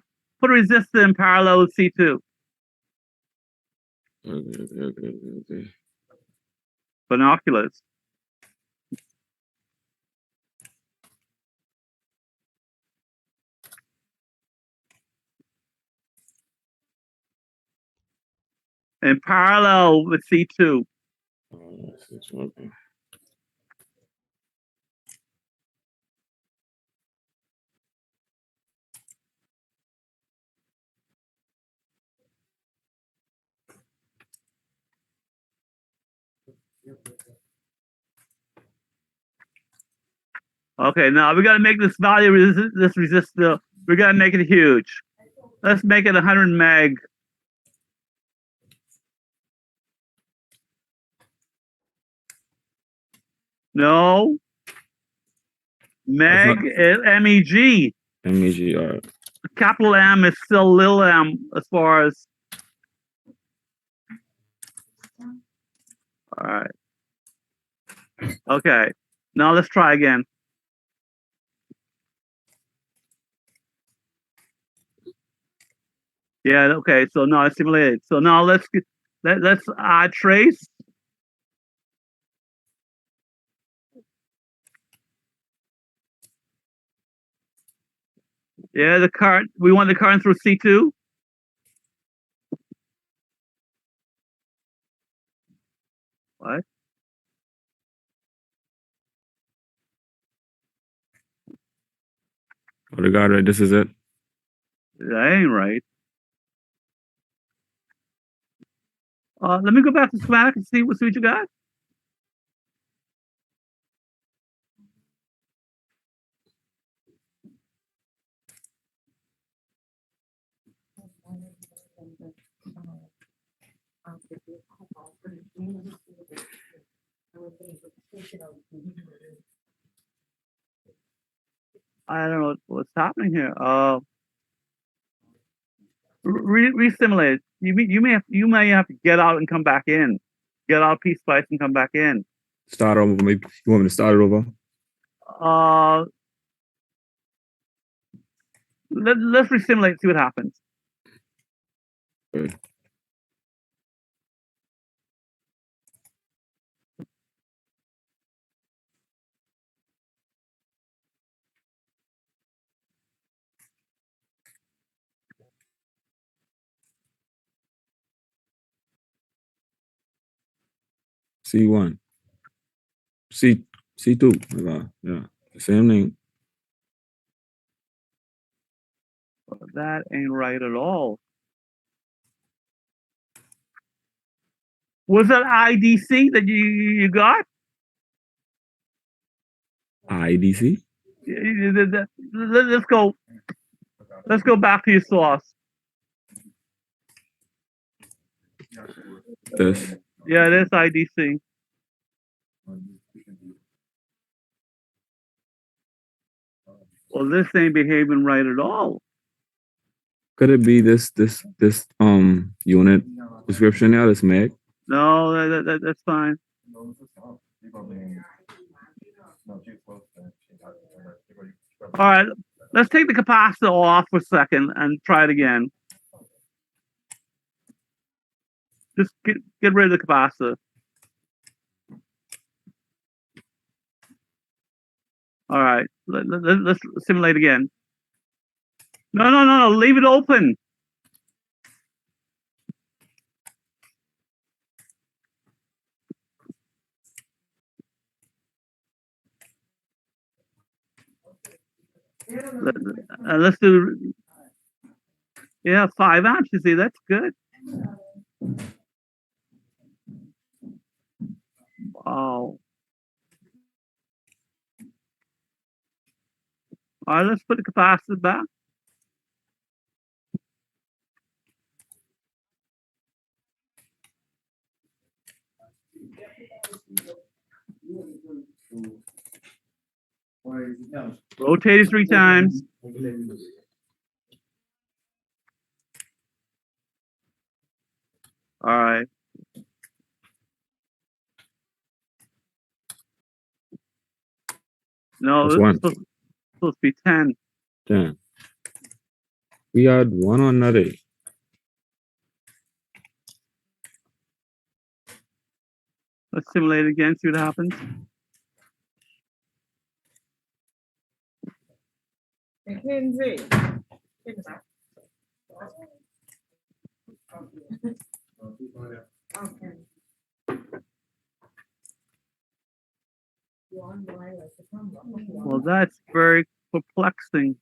in parallel with C2. Okay. Binoculars. in parallel with C2. Okay. Okay, now we gotta make this value this resistor. We gotta make it huge. Let's make it 100 meg. No. Meg is MEG. MEG, all right. Capital M is still little m as far as. All right. Okay. Now let's try again. Yeah. Okay. So now it's simulated. So now let's add trace. Yeah. The current. We want the current through C2. What? Oh, the guy, right? This is it. That ain't right. Let me go back to schematic and see what you got. I don't know what's happening here. Re-simulate. You may have to get out and come back in. Get out Piecewise and come back in. Start over. Maybe you want me to start it over? Let's re-simulate. See what happens. Okay. C1. C2. Yeah. Same thing. That ain't right at all. Was that IDC that you got? IDC? Let's go. Let's go back to your source. This. Yeah, that's IDC. Well, this ain't behaving right at all. Could it be this unit description now? This meg? No, that's fine. All right, let's take the capacitor off for a second and try it again. Just get rid of the capacitor. All right, let's simulate again. No, leave it open. Let's do, yeah, 5 amps. You see, that's good. Wow. All right, let's put the capacitor back. Rotate it 3 times. All right. No, That's it's supposed to be 10. 10. We had one on another. Let's simulate it again, see what happens. Well, that's very perplexing.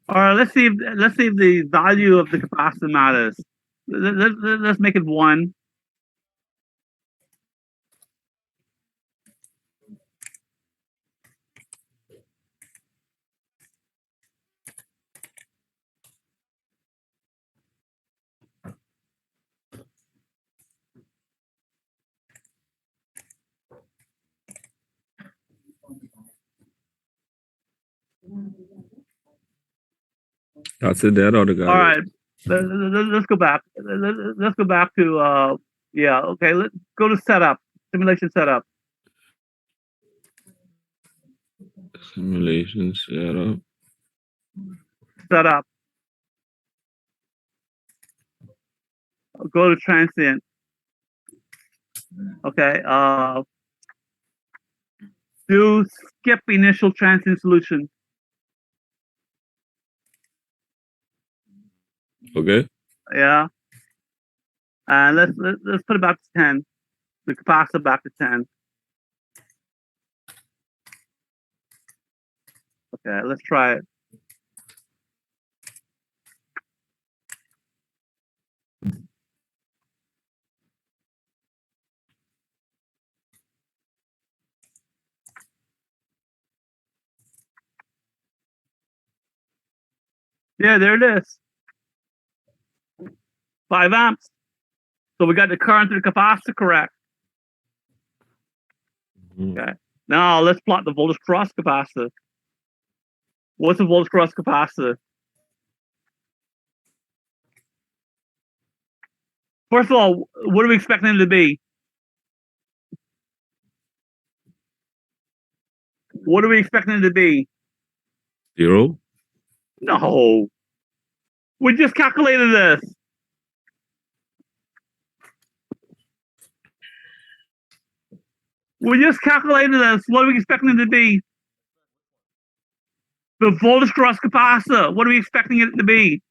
All right, let's see if the value of the capacitor matters. Let's make it 1. That's it. That other guy. All right, let's go back. Let's go back to yeah. Okay, let's go to setup, simulation setup. Simulation setup. Setup. Go to transient. Okay. Do skip initial transient solution. Okay. Yeah. And let's put it back to 10. The capacitor back to 10. Okay, let's try it. Yeah, there it is. 5 amps. So we got the current to the capacitor correct. Okay. Now let's plot the voltage cross capacitor. What's the voltage cross capacitor? First of all, what are we expecting it to be? What are we expecting it to be? 0. No. We just calculated this. We just calculated this. What are we expecting it to be? The voltage cross capacitor. What are we expecting it to be?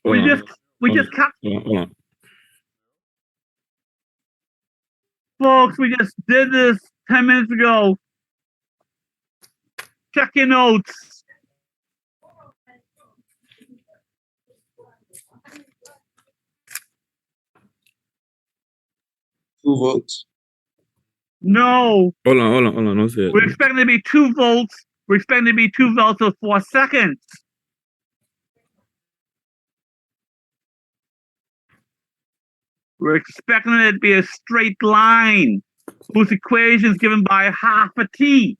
We just Hold on. folks, we just did this 10 minutes ago. Check your notes. Two volts. No. Hold on. No, say it. We're expecting it to be 2 volts. We're expecting it to be 2 volts for 4 seconds. We're expecting it to be a straight line whose equation is given by half a t.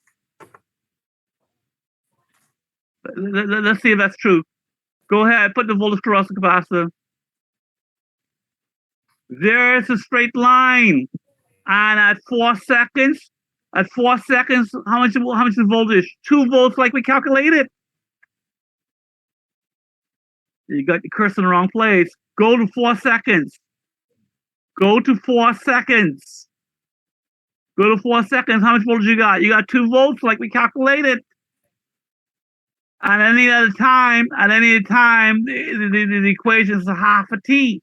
Let's see if that's true. Go ahead, put the voltage across the capacitor. There's a straight line. And at 4 seconds, how much is the voltage? 2 volts like we calculated. You got your cursor in the wrong place. Go to 4 seconds. Go to 4 seconds. Go to 4 seconds. How much voltage you got? You got 2 volts like we calculated. At any other time, the equation is half a t.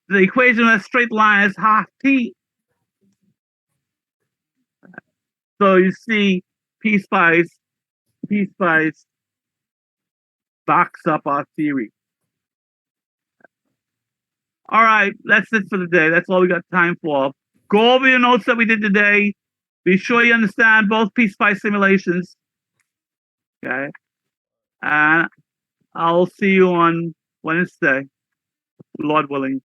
The equation of a straight line is half t. So you see, Piecewise backs up our theory. All right, that's it for the day. That's all we got time for. Go over your notes that we did today. Be sure you understand both Piecewise simulations. Okay. And I'll see you on Wednesday, Lord willing.